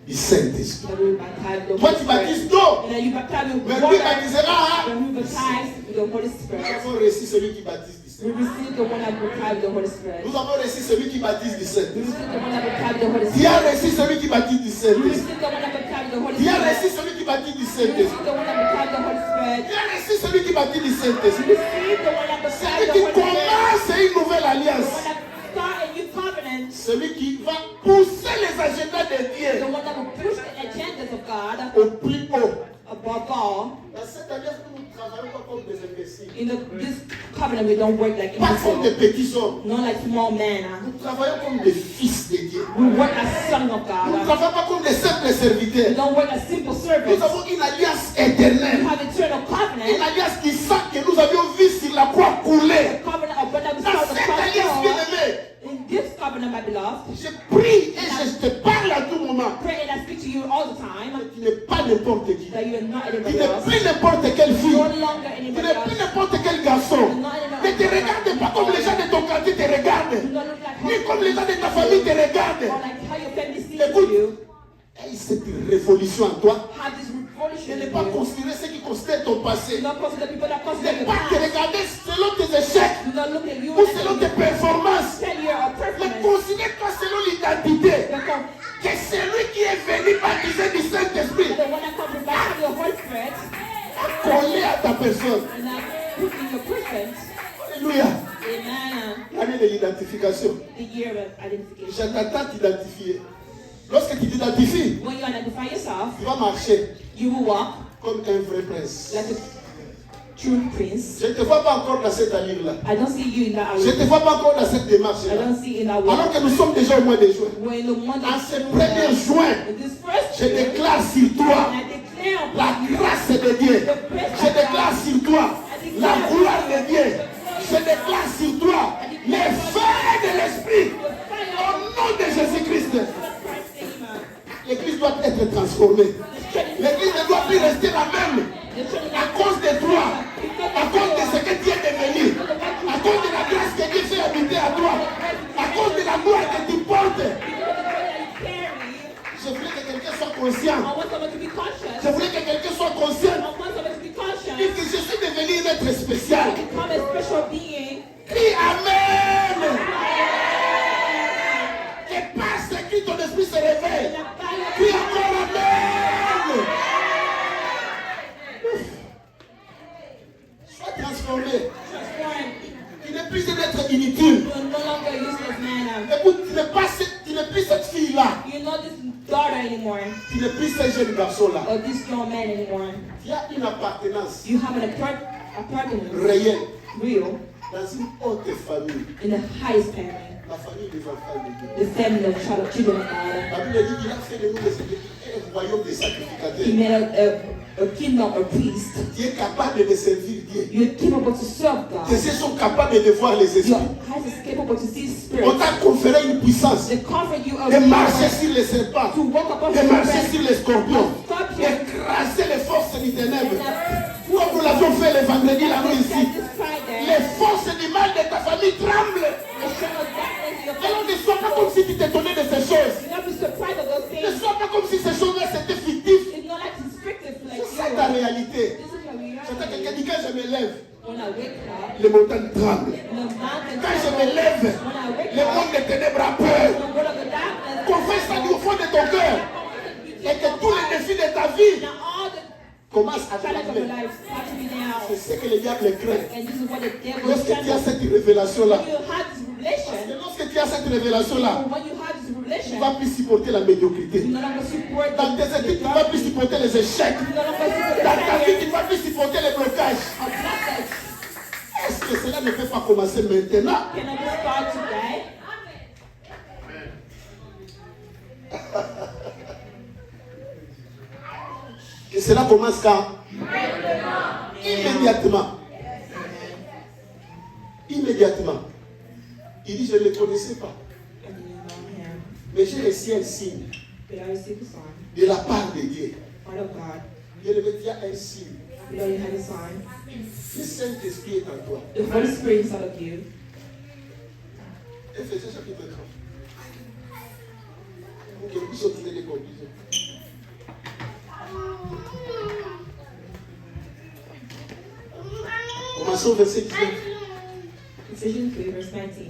[SPEAKER 2] du Saint-Esprit.
[SPEAKER 1] that will baptize the
[SPEAKER 2] Toi
[SPEAKER 1] Holy
[SPEAKER 2] tu
[SPEAKER 1] Spirit.
[SPEAKER 2] baptises d'eau,
[SPEAKER 1] And then you baptize with
[SPEAKER 2] mais lui
[SPEAKER 1] water.
[SPEAKER 2] baptisera.
[SPEAKER 1] When we baptize with the Holy
[SPEAKER 2] Nous
[SPEAKER 1] Spirit,
[SPEAKER 2] avons reçu celui qui baptise du
[SPEAKER 1] we
[SPEAKER 2] Saint-Esprit.
[SPEAKER 1] receive the one that baptizes with the Holy Spirit.
[SPEAKER 2] Nous avons reçu celui qui baptise du
[SPEAKER 1] We
[SPEAKER 2] Saint-Esprit.
[SPEAKER 1] receive the one that baptizes with the Holy
[SPEAKER 2] Qui a
[SPEAKER 1] Spirit.
[SPEAKER 2] reçu celui qui baptise du
[SPEAKER 1] We
[SPEAKER 2] Saint-Esprit.
[SPEAKER 1] receive the one that baptizes with the Holy
[SPEAKER 2] Qui a reçu
[SPEAKER 1] Spirit.
[SPEAKER 2] celui qui baptise du
[SPEAKER 1] We
[SPEAKER 2] Saint-Esprit.
[SPEAKER 1] receive the one that baptizes the Holy Spirit.
[SPEAKER 2] Qui a reçu celui qui baptise du
[SPEAKER 1] We
[SPEAKER 2] Saint-Esprit.
[SPEAKER 1] receive the one that baptizes
[SPEAKER 2] Celui
[SPEAKER 1] the
[SPEAKER 2] qui
[SPEAKER 1] Holy Spirit.
[SPEAKER 2] commence une nouvelle
[SPEAKER 1] The
[SPEAKER 2] alliance.
[SPEAKER 1] one that starts a new covenant.
[SPEAKER 2] Celui qui va pousser les agendas de
[SPEAKER 1] The
[SPEAKER 2] Dieu
[SPEAKER 1] one that will push the agendas of God
[SPEAKER 2] au plus haut.
[SPEAKER 1] above all.
[SPEAKER 2] Dans cette alliance, nous ne travaillons pas comme des imbéciles.
[SPEAKER 1] In this covenant, we don't work like
[SPEAKER 2] Pas comme des
[SPEAKER 1] imbeciles,
[SPEAKER 2] petits hommes.
[SPEAKER 1] not like small men.
[SPEAKER 2] Nous travaillons comme des fils de Dieu.
[SPEAKER 1] We work as sons of
[SPEAKER 2] Nous ne
[SPEAKER 1] God.
[SPEAKER 2] travaillons pas comme des simples
[SPEAKER 1] We
[SPEAKER 2] serviteurs.
[SPEAKER 1] don't work as simple
[SPEAKER 2] Nous
[SPEAKER 1] servants.
[SPEAKER 2] avons une alliance
[SPEAKER 1] We
[SPEAKER 2] éternelle.
[SPEAKER 1] have eternal
[SPEAKER 2] Une
[SPEAKER 1] covenant.
[SPEAKER 2] alliance qui sent que nous avions vu sur la croix couler.
[SPEAKER 1] Covenant of brother we
[SPEAKER 2] Dans
[SPEAKER 1] saw the
[SPEAKER 2] cette
[SPEAKER 1] cross
[SPEAKER 2] alliance,
[SPEAKER 1] fall.
[SPEAKER 2] bien-aimé,
[SPEAKER 1] In this covenant, my beloved,
[SPEAKER 2] je prie et je te parle à tout moment.
[SPEAKER 1] pray and I speak to you all the time
[SPEAKER 2] Tu n'es pas n'importe qui.
[SPEAKER 1] that you are not
[SPEAKER 2] Tu
[SPEAKER 1] anybody
[SPEAKER 2] n'es
[SPEAKER 1] else.
[SPEAKER 2] plus n'importe quelle fille.
[SPEAKER 1] No longer
[SPEAKER 2] Tu
[SPEAKER 1] anybody
[SPEAKER 2] n'es plus
[SPEAKER 1] else.
[SPEAKER 2] n'importe quel garçon. Ne te regarde pas comme les gens de ton quartier te
[SPEAKER 1] Do
[SPEAKER 2] regardent.
[SPEAKER 1] not look like
[SPEAKER 2] Ni comme les gens de ta famille te
[SPEAKER 1] or
[SPEAKER 2] regardent.
[SPEAKER 1] like how your family sees
[SPEAKER 2] Écoute.
[SPEAKER 1] you.
[SPEAKER 2] Aie cette révolution en toi.
[SPEAKER 1] Have this
[SPEAKER 2] Je
[SPEAKER 1] revolution
[SPEAKER 2] n'ai
[SPEAKER 1] in
[SPEAKER 2] pas
[SPEAKER 1] you.
[SPEAKER 2] considéré ce qui considère ton passé.
[SPEAKER 1] Do not consider people that
[SPEAKER 2] Ne
[SPEAKER 1] consider your
[SPEAKER 2] pas te
[SPEAKER 1] past.
[SPEAKER 2] regarder selon tes échecs
[SPEAKER 1] Do not look at you
[SPEAKER 2] ou
[SPEAKER 1] as
[SPEAKER 2] selon
[SPEAKER 1] a
[SPEAKER 2] tes performances.
[SPEAKER 1] failure or
[SPEAKER 2] Mais
[SPEAKER 1] performance.
[SPEAKER 2] considère-toi selon l'identité.
[SPEAKER 1] Because
[SPEAKER 2] Que celui qui est venu baptiser du Saint-Esprit
[SPEAKER 1] the one that comes from back to the Holy Spirit
[SPEAKER 2] a collé à ta personne.
[SPEAKER 1] and now put in your person.
[SPEAKER 2] Alléluia.
[SPEAKER 1] Amen.
[SPEAKER 2] L'année de l'identification.
[SPEAKER 1] The year of identification.
[SPEAKER 2] Je t'attends t'identifier. Lorsque tu t'identifies,
[SPEAKER 1] When you identify yourself,
[SPEAKER 2] tu vas marcher
[SPEAKER 1] you will walk
[SPEAKER 2] comme un vrai prince.
[SPEAKER 1] like a true prince.
[SPEAKER 2] Je ne te vois pas encore dans cette allure-là.
[SPEAKER 1] I don't see you in that
[SPEAKER 2] Je ne te vois pas encore dans cette
[SPEAKER 1] I
[SPEAKER 2] démarche-là.
[SPEAKER 1] don't see you in that way.
[SPEAKER 2] Alors que nous sommes déjà au mois de juin.
[SPEAKER 1] When the one
[SPEAKER 2] En ce 1er juin,
[SPEAKER 1] this first
[SPEAKER 2] je
[SPEAKER 1] year,
[SPEAKER 2] déclare sur toi
[SPEAKER 1] and I declare
[SPEAKER 2] la
[SPEAKER 1] upon you
[SPEAKER 2] grâce de Dieu. Je déclare sur toi la gloire de Dieu. Je déclare sur toi les feux de l'Esprit. Au nom de Jésus-Christ. L'Église doit être transformée. L'Église ne doit plus rester la même. À cause de toi. À cause de ce que tu es devenu. À cause de la grâce que Dieu fait habiter à toi. À cause de la gloire que tu portes. Je voulais que quelqu'un soit conscient.
[SPEAKER 1] I want someone to be conscious.
[SPEAKER 2] Je voulais que quelqu'un soit conscient.
[SPEAKER 1] I want someone to be conscious.
[SPEAKER 2] Que je suis devenu un être spécial.
[SPEAKER 1] Become a special being.
[SPEAKER 2] transformé.
[SPEAKER 1] Transformed.
[SPEAKER 2] Tu n'es plus d'être inutile.
[SPEAKER 1] You're no longer a useless man.
[SPEAKER 2] Écoute, tu n'es plus cette fille-là.
[SPEAKER 1] You're not this daughter anymore.
[SPEAKER 2] Tu n'es plus ce jeune garçon-là.
[SPEAKER 1] Or this young man anymore.
[SPEAKER 2] Tu as une appartenance
[SPEAKER 1] You have an apartment
[SPEAKER 2] réelle
[SPEAKER 1] real
[SPEAKER 2] dans une haute famille.
[SPEAKER 1] in the highest family.
[SPEAKER 2] La famille des enfants de Dieu.
[SPEAKER 1] The family of children of God.
[SPEAKER 2] La Bible dit qu'il a fait de nous un royaume de
[SPEAKER 1] He
[SPEAKER 2] sacrificateurs.
[SPEAKER 1] made a kingdom, a priest.
[SPEAKER 2] Tu es capable de servir Dieu.
[SPEAKER 1] You're capable to serve
[SPEAKER 2] Tes
[SPEAKER 1] God.
[SPEAKER 2] yeux sont capables de voir les
[SPEAKER 1] Your
[SPEAKER 2] esprits.
[SPEAKER 1] eyes is capable to see
[SPEAKER 2] On
[SPEAKER 1] spirits.
[SPEAKER 2] t'a conféré une puissance
[SPEAKER 1] They comfort you
[SPEAKER 2] de marcher
[SPEAKER 1] of
[SPEAKER 2] sur les serpents,
[SPEAKER 1] to walk upon
[SPEAKER 2] de
[SPEAKER 1] the
[SPEAKER 2] marcher
[SPEAKER 1] serpent,
[SPEAKER 2] sur les scorpions,
[SPEAKER 1] scorpion,
[SPEAKER 2] d'écraser les forces du ténèbres.
[SPEAKER 1] and
[SPEAKER 2] Comme nous l'avons fait le vendredi là-haut ici.
[SPEAKER 1] this Friday.
[SPEAKER 2] Les forces du mal de ta famille tremblent.
[SPEAKER 1] The shadow of darkness in your
[SPEAKER 2] Alors
[SPEAKER 1] face.
[SPEAKER 2] ne sois pas comme si tu t'étonnais de ces choses.
[SPEAKER 1] Do not be surprised of those
[SPEAKER 2] Ne
[SPEAKER 1] things.
[SPEAKER 2] sois pas comme si ces choses-là c'était fictif.
[SPEAKER 1] It's not like it's fictive like
[SPEAKER 2] C'est ça ta
[SPEAKER 1] you.
[SPEAKER 2] réalité.
[SPEAKER 1] This is your
[SPEAKER 2] J'entends quelqu'un
[SPEAKER 1] reality.
[SPEAKER 2] dire quand je me lève,
[SPEAKER 1] When I wake up,
[SPEAKER 2] les montagnes tremblent.
[SPEAKER 1] the mountain
[SPEAKER 2] Quand je me lève,
[SPEAKER 1] when I wake
[SPEAKER 2] le
[SPEAKER 1] up,
[SPEAKER 2] monde des ténèbres a peur.
[SPEAKER 1] the world of the darkness,
[SPEAKER 2] Confesse ça au fond de ton cœur. Et que tous les défis de ta vie
[SPEAKER 1] now all the
[SPEAKER 2] commencent à te
[SPEAKER 1] challenges of your
[SPEAKER 2] trembler.
[SPEAKER 1] life have to be now.
[SPEAKER 2] C'est ce que le diable craint.
[SPEAKER 1] And this is what the devil is
[SPEAKER 2] Lorsque tu as
[SPEAKER 1] trying to
[SPEAKER 2] cette révélation-là,
[SPEAKER 1] when you have this revelation,
[SPEAKER 2] et lorsque tu as cette révélation-là,
[SPEAKER 1] when you have this
[SPEAKER 2] tu ne
[SPEAKER 1] revelation,
[SPEAKER 2] vas plus supporter la médiocrité.
[SPEAKER 1] you no longer support
[SPEAKER 2] Dans tes études, tu ne vas plus supporter les échecs.
[SPEAKER 1] you no longer support the
[SPEAKER 2] Dans ta vie, tu
[SPEAKER 1] failure
[SPEAKER 2] ne vas plus supporter les blocages.
[SPEAKER 1] of blockage.
[SPEAKER 2] Est-ce que cela ne peut pas commencer maintenant?
[SPEAKER 1] Can I start today?
[SPEAKER 2] Que cela commence quand? Immédiatement. Immédiatement. Il dit, je ne le connaissais pas.
[SPEAKER 1] I didn't know him,
[SPEAKER 2] Mais j'ai reçu un signe
[SPEAKER 1] but I received a sign
[SPEAKER 2] de la part de Dieu.
[SPEAKER 1] out of God.
[SPEAKER 2] Dieu le met, il y a un signe.
[SPEAKER 1] You know you had a sign.
[SPEAKER 2] Le Saint-Esprit est en toi.
[SPEAKER 1] The Holy Spirit inside of you.
[SPEAKER 2] Ephésiens chapitre 30. Pour que vous sortiez des conclusions. Commençons au verset 19.
[SPEAKER 1] Ephesians 3, verse 19.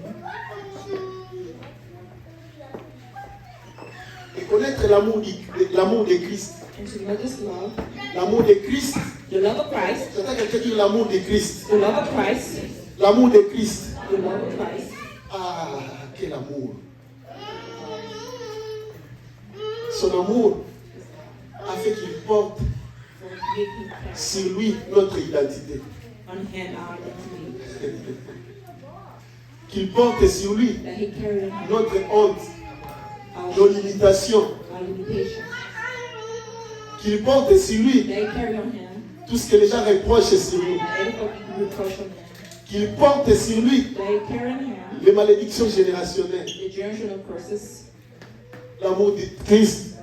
[SPEAKER 2] Et connaître l'amour de Christ.
[SPEAKER 1] And to know this love,
[SPEAKER 2] L'amour de Christ.
[SPEAKER 1] the love of Christ,
[SPEAKER 2] J'entends quelqu'un dire l'amour de Christ.
[SPEAKER 1] the love of Christ,
[SPEAKER 2] L'amour de Christ.
[SPEAKER 1] the love of Christ.
[SPEAKER 2] Ah, quel amour. Son amour a fait qu'il porte
[SPEAKER 1] For making carry
[SPEAKER 2] sur lui notre identité.
[SPEAKER 1] on him our identity.
[SPEAKER 2] Qu'il porte sur lui
[SPEAKER 1] That he carried on him
[SPEAKER 2] notre honte, nos
[SPEAKER 1] our,
[SPEAKER 2] limitations.
[SPEAKER 1] our limitations.
[SPEAKER 2] Qu'il porte sur lui
[SPEAKER 1] That he carried on him
[SPEAKER 2] tout ce que les gens reprochent sur nous.
[SPEAKER 1] everything reproach on him.
[SPEAKER 2] Qu'il porte sur lui
[SPEAKER 1] That he carried on him
[SPEAKER 2] les malédictions générationnelles.
[SPEAKER 1] the generational curses.
[SPEAKER 2] L'amour de Christ.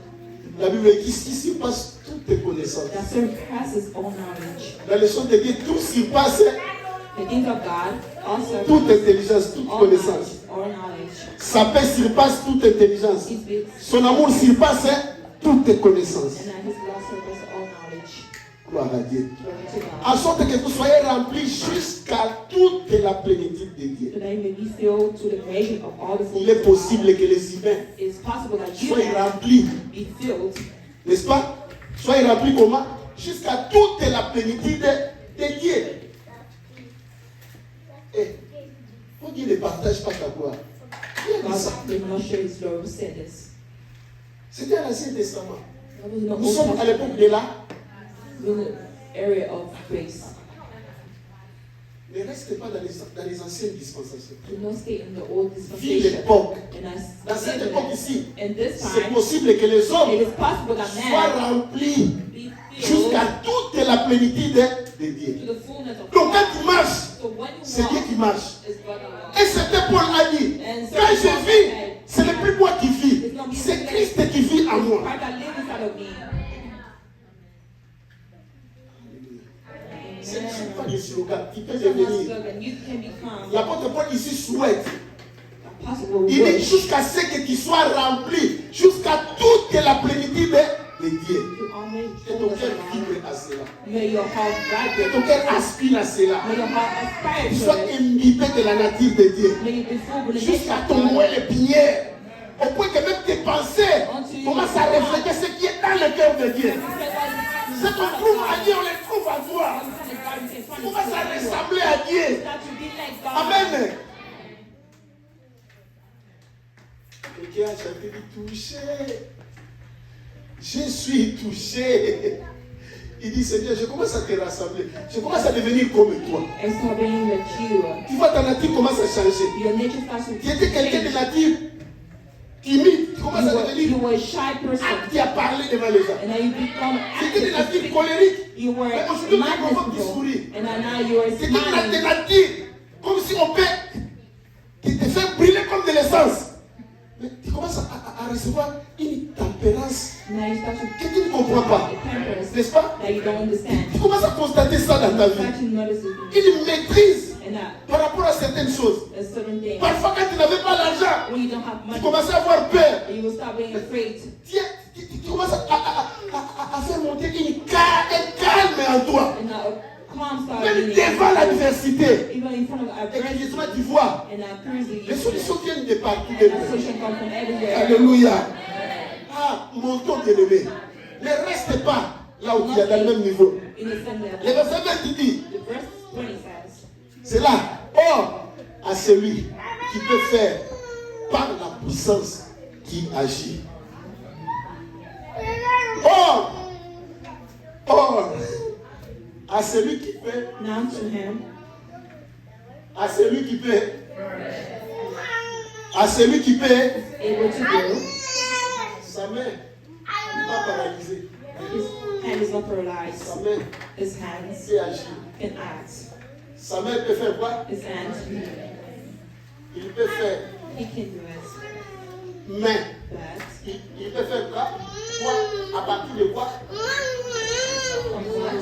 [SPEAKER 2] La Bible dit qu'ici surpasse toutes tes connaissances.
[SPEAKER 1] That surpasses all knowledge.
[SPEAKER 2] Dans les choses de Dieu, tout surpasse
[SPEAKER 1] The things of God also
[SPEAKER 2] toute intelligence, toute
[SPEAKER 1] all
[SPEAKER 2] connaissance.
[SPEAKER 1] knowledge, all knowledge.
[SPEAKER 2] Sa paix surpasse toute intelligence.
[SPEAKER 1] His big
[SPEAKER 2] Son amour surpasse toute connaissance.
[SPEAKER 1] and that his love surpasses all knowledge.
[SPEAKER 2] Gloire à Dieu.
[SPEAKER 1] Glory to God.
[SPEAKER 2] En sorte que vous soyez remplis jusqu'à toute la plénitude de Dieu.
[SPEAKER 1] So that you may be filled to the measure of all the
[SPEAKER 2] Il est
[SPEAKER 1] fullness of God.
[SPEAKER 2] possible que les humains
[SPEAKER 1] It is possible that you
[SPEAKER 2] soient
[SPEAKER 1] may
[SPEAKER 2] remplis,
[SPEAKER 1] be filled
[SPEAKER 2] n'est-ce pas? Soyez remplis comment? Jusqu'à toute la plénitude de Dieu. Et pour Dieu ne partage pas ta gloire. Qui a dit ça?
[SPEAKER 1] God did not share his glory. Who said this?
[SPEAKER 2] C'était à l'Ancien Testament.
[SPEAKER 1] That was in the
[SPEAKER 2] Nous
[SPEAKER 1] Old
[SPEAKER 2] sommes à
[SPEAKER 1] Testament,
[SPEAKER 2] l'époque de là.
[SPEAKER 1] in the area of grace.
[SPEAKER 2] Ne reste pas dans les anciennes dispensations.
[SPEAKER 1] Do not stay in the old
[SPEAKER 2] Vis
[SPEAKER 1] dispensation.
[SPEAKER 2] l'époque.
[SPEAKER 1] And
[SPEAKER 2] Dans cette époque ici,
[SPEAKER 1] in this
[SPEAKER 2] c'est
[SPEAKER 1] time,
[SPEAKER 2] possible que les
[SPEAKER 1] it
[SPEAKER 2] hommes
[SPEAKER 1] is possible that
[SPEAKER 2] soient
[SPEAKER 1] man
[SPEAKER 2] remplis
[SPEAKER 1] be filled
[SPEAKER 2] jusqu'à toute la plénitude de Dieu.
[SPEAKER 1] to the fullness of
[SPEAKER 2] Donc
[SPEAKER 1] God.
[SPEAKER 2] quand tu marches,
[SPEAKER 1] So when you
[SPEAKER 2] c'est Dieu qui
[SPEAKER 1] walk,
[SPEAKER 2] marche.
[SPEAKER 1] it's God alone.
[SPEAKER 2] Et c'était Paul a dit, quand je vis, ce n'est plus moi qui vis, c'est Christ qui vit en moi.
[SPEAKER 1] Christ that lives inside of me.
[SPEAKER 2] Ce ne sont pas des slogans qui peuvent
[SPEAKER 1] It's not a
[SPEAKER 2] devenir.
[SPEAKER 1] slogan. You can become
[SPEAKER 2] L'apôtre Paul ici souhaite,
[SPEAKER 1] a possible
[SPEAKER 2] il dit
[SPEAKER 1] wish
[SPEAKER 2] jusqu'à ce que tu sois rempli, jusqu'à toute la plénitude de Dieu.
[SPEAKER 1] to always
[SPEAKER 2] Que ton cœur vibre à cela.
[SPEAKER 1] May your heart
[SPEAKER 2] Que
[SPEAKER 1] vibrate.
[SPEAKER 2] ton cœur aspire à cela.
[SPEAKER 1] May your heart aspire
[SPEAKER 2] Qu'il
[SPEAKER 1] to
[SPEAKER 2] soit
[SPEAKER 1] it.
[SPEAKER 2] imbibé de la nature de Dieu.
[SPEAKER 1] May you be full with the
[SPEAKER 2] Jusqu'à
[SPEAKER 1] nature of
[SPEAKER 2] ton
[SPEAKER 1] God.
[SPEAKER 2] moelle épinière. Au point que même tes pensées commencent à refléter ce qui est dans le cœur de Dieu. Ce qu'on trouve à Dieu, on le trouve à toi. On commence à ressembler Dieu.
[SPEAKER 1] Start to be like God.
[SPEAKER 2] Amen. Quelqu'un a chanté dit touché. Je suis touché. Il dit Seigneur, je commence à te rassembler. Je commence à devenir comme toi.
[SPEAKER 1] And start being like you.
[SPEAKER 2] Tu vois, ta nature commence à changer.
[SPEAKER 1] Your nature starts to
[SPEAKER 2] Tu étais quelqu'un de
[SPEAKER 1] change.
[SPEAKER 2] nature timide. Tu commences à
[SPEAKER 1] You
[SPEAKER 2] devenir
[SPEAKER 1] were a shy person.
[SPEAKER 2] apte à parler devant les gens.
[SPEAKER 1] And now you become
[SPEAKER 2] Tu étais de
[SPEAKER 1] active.
[SPEAKER 2] nature colérique.
[SPEAKER 1] You were
[SPEAKER 2] Mais aujourd'hui, tu es
[SPEAKER 1] madness
[SPEAKER 2] content de
[SPEAKER 1] people.
[SPEAKER 2] sourire.
[SPEAKER 1] And now you are
[SPEAKER 2] Tu étais de
[SPEAKER 1] smiling.
[SPEAKER 2] nature comme si on peut qui te fait briller comme de l'essence. Mais tu commences à recevoir une tempérance
[SPEAKER 1] Now you start to
[SPEAKER 2] que tu ne comprends pas.
[SPEAKER 1] temperance
[SPEAKER 2] N'est-ce pas?
[SPEAKER 1] that you don't understand.
[SPEAKER 2] Tu commences à constater ça dans ta
[SPEAKER 1] You
[SPEAKER 2] vie.
[SPEAKER 1] start to notice it.
[SPEAKER 2] Une maîtrise
[SPEAKER 1] And
[SPEAKER 2] par rapport à certaines choses.
[SPEAKER 1] a certain thing.
[SPEAKER 2] Parfois, quand tu n'avais pas l'argent,
[SPEAKER 1] When you don't have
[SPEAKER 2] tu
[SPEAKER 1] money,
[SPEAKER 2] commençais à avoir peur.
[SPEAKER 1] you will start being afraid.
[SPEAKER 2] Tu commences à faire monter un calme en toi.
[SPEAKER 1] And now a calm start
[SPEAKER 2] Même
[SPEAKER 1] being
[SPEAKER 2] devant l'adversité.
[SPEAKER 1] even in front of
[SPEAKER 2] Et
[SPEAKER 1] adversity.
[SPEAKER 2] que tu vois,
[SPEAKER 1] And appears
[SPEAKER 2] les solutions viennent de partout.
[SPEAKER 1] and that solution comes from everywhere.
[SPEAKER 2] Alléluia. Ah, mon ton bien-aimé. Ne reste pas là où tu es dans le même niveau.
[SPEAKER 1] In the same level.
[SPEAKER 2] Le verset 20 dit,
[SPEAKER 1] The verse 20 says,
[SPEAKER 2] c'est là. Or, à celui qui peut faire par la puissance qui agit. Or, à celui qui peut,
[SPEAKER 1] now to him,
[SPEAKER 2] à celui qui peut, à celui qui peut,
[SPEAKER 1] able to do,
[SPEAKER 2] sa main n'est pas paralysée.
[SPEAKER 1] his hand is not paralyzed,
[SPEAKER 2] Sa main
[SPEAKER 1] his hands
[SPEAKER 2] peut agir.
[SPEAKER 1] can act,
[SPEAKER 2] Sa main peut faire quoi?
[SPEAKER 1] his hand,
[SPEAKER 2] Il peut faire
[SPEAKER 1] he can do it,
[SPEAKER 2] main.
[SPEAKER 1] but
[SPEAKER 2] Il peut faire quoi? Quoi? À partir de quoi?
[SPEAKER 1] from what?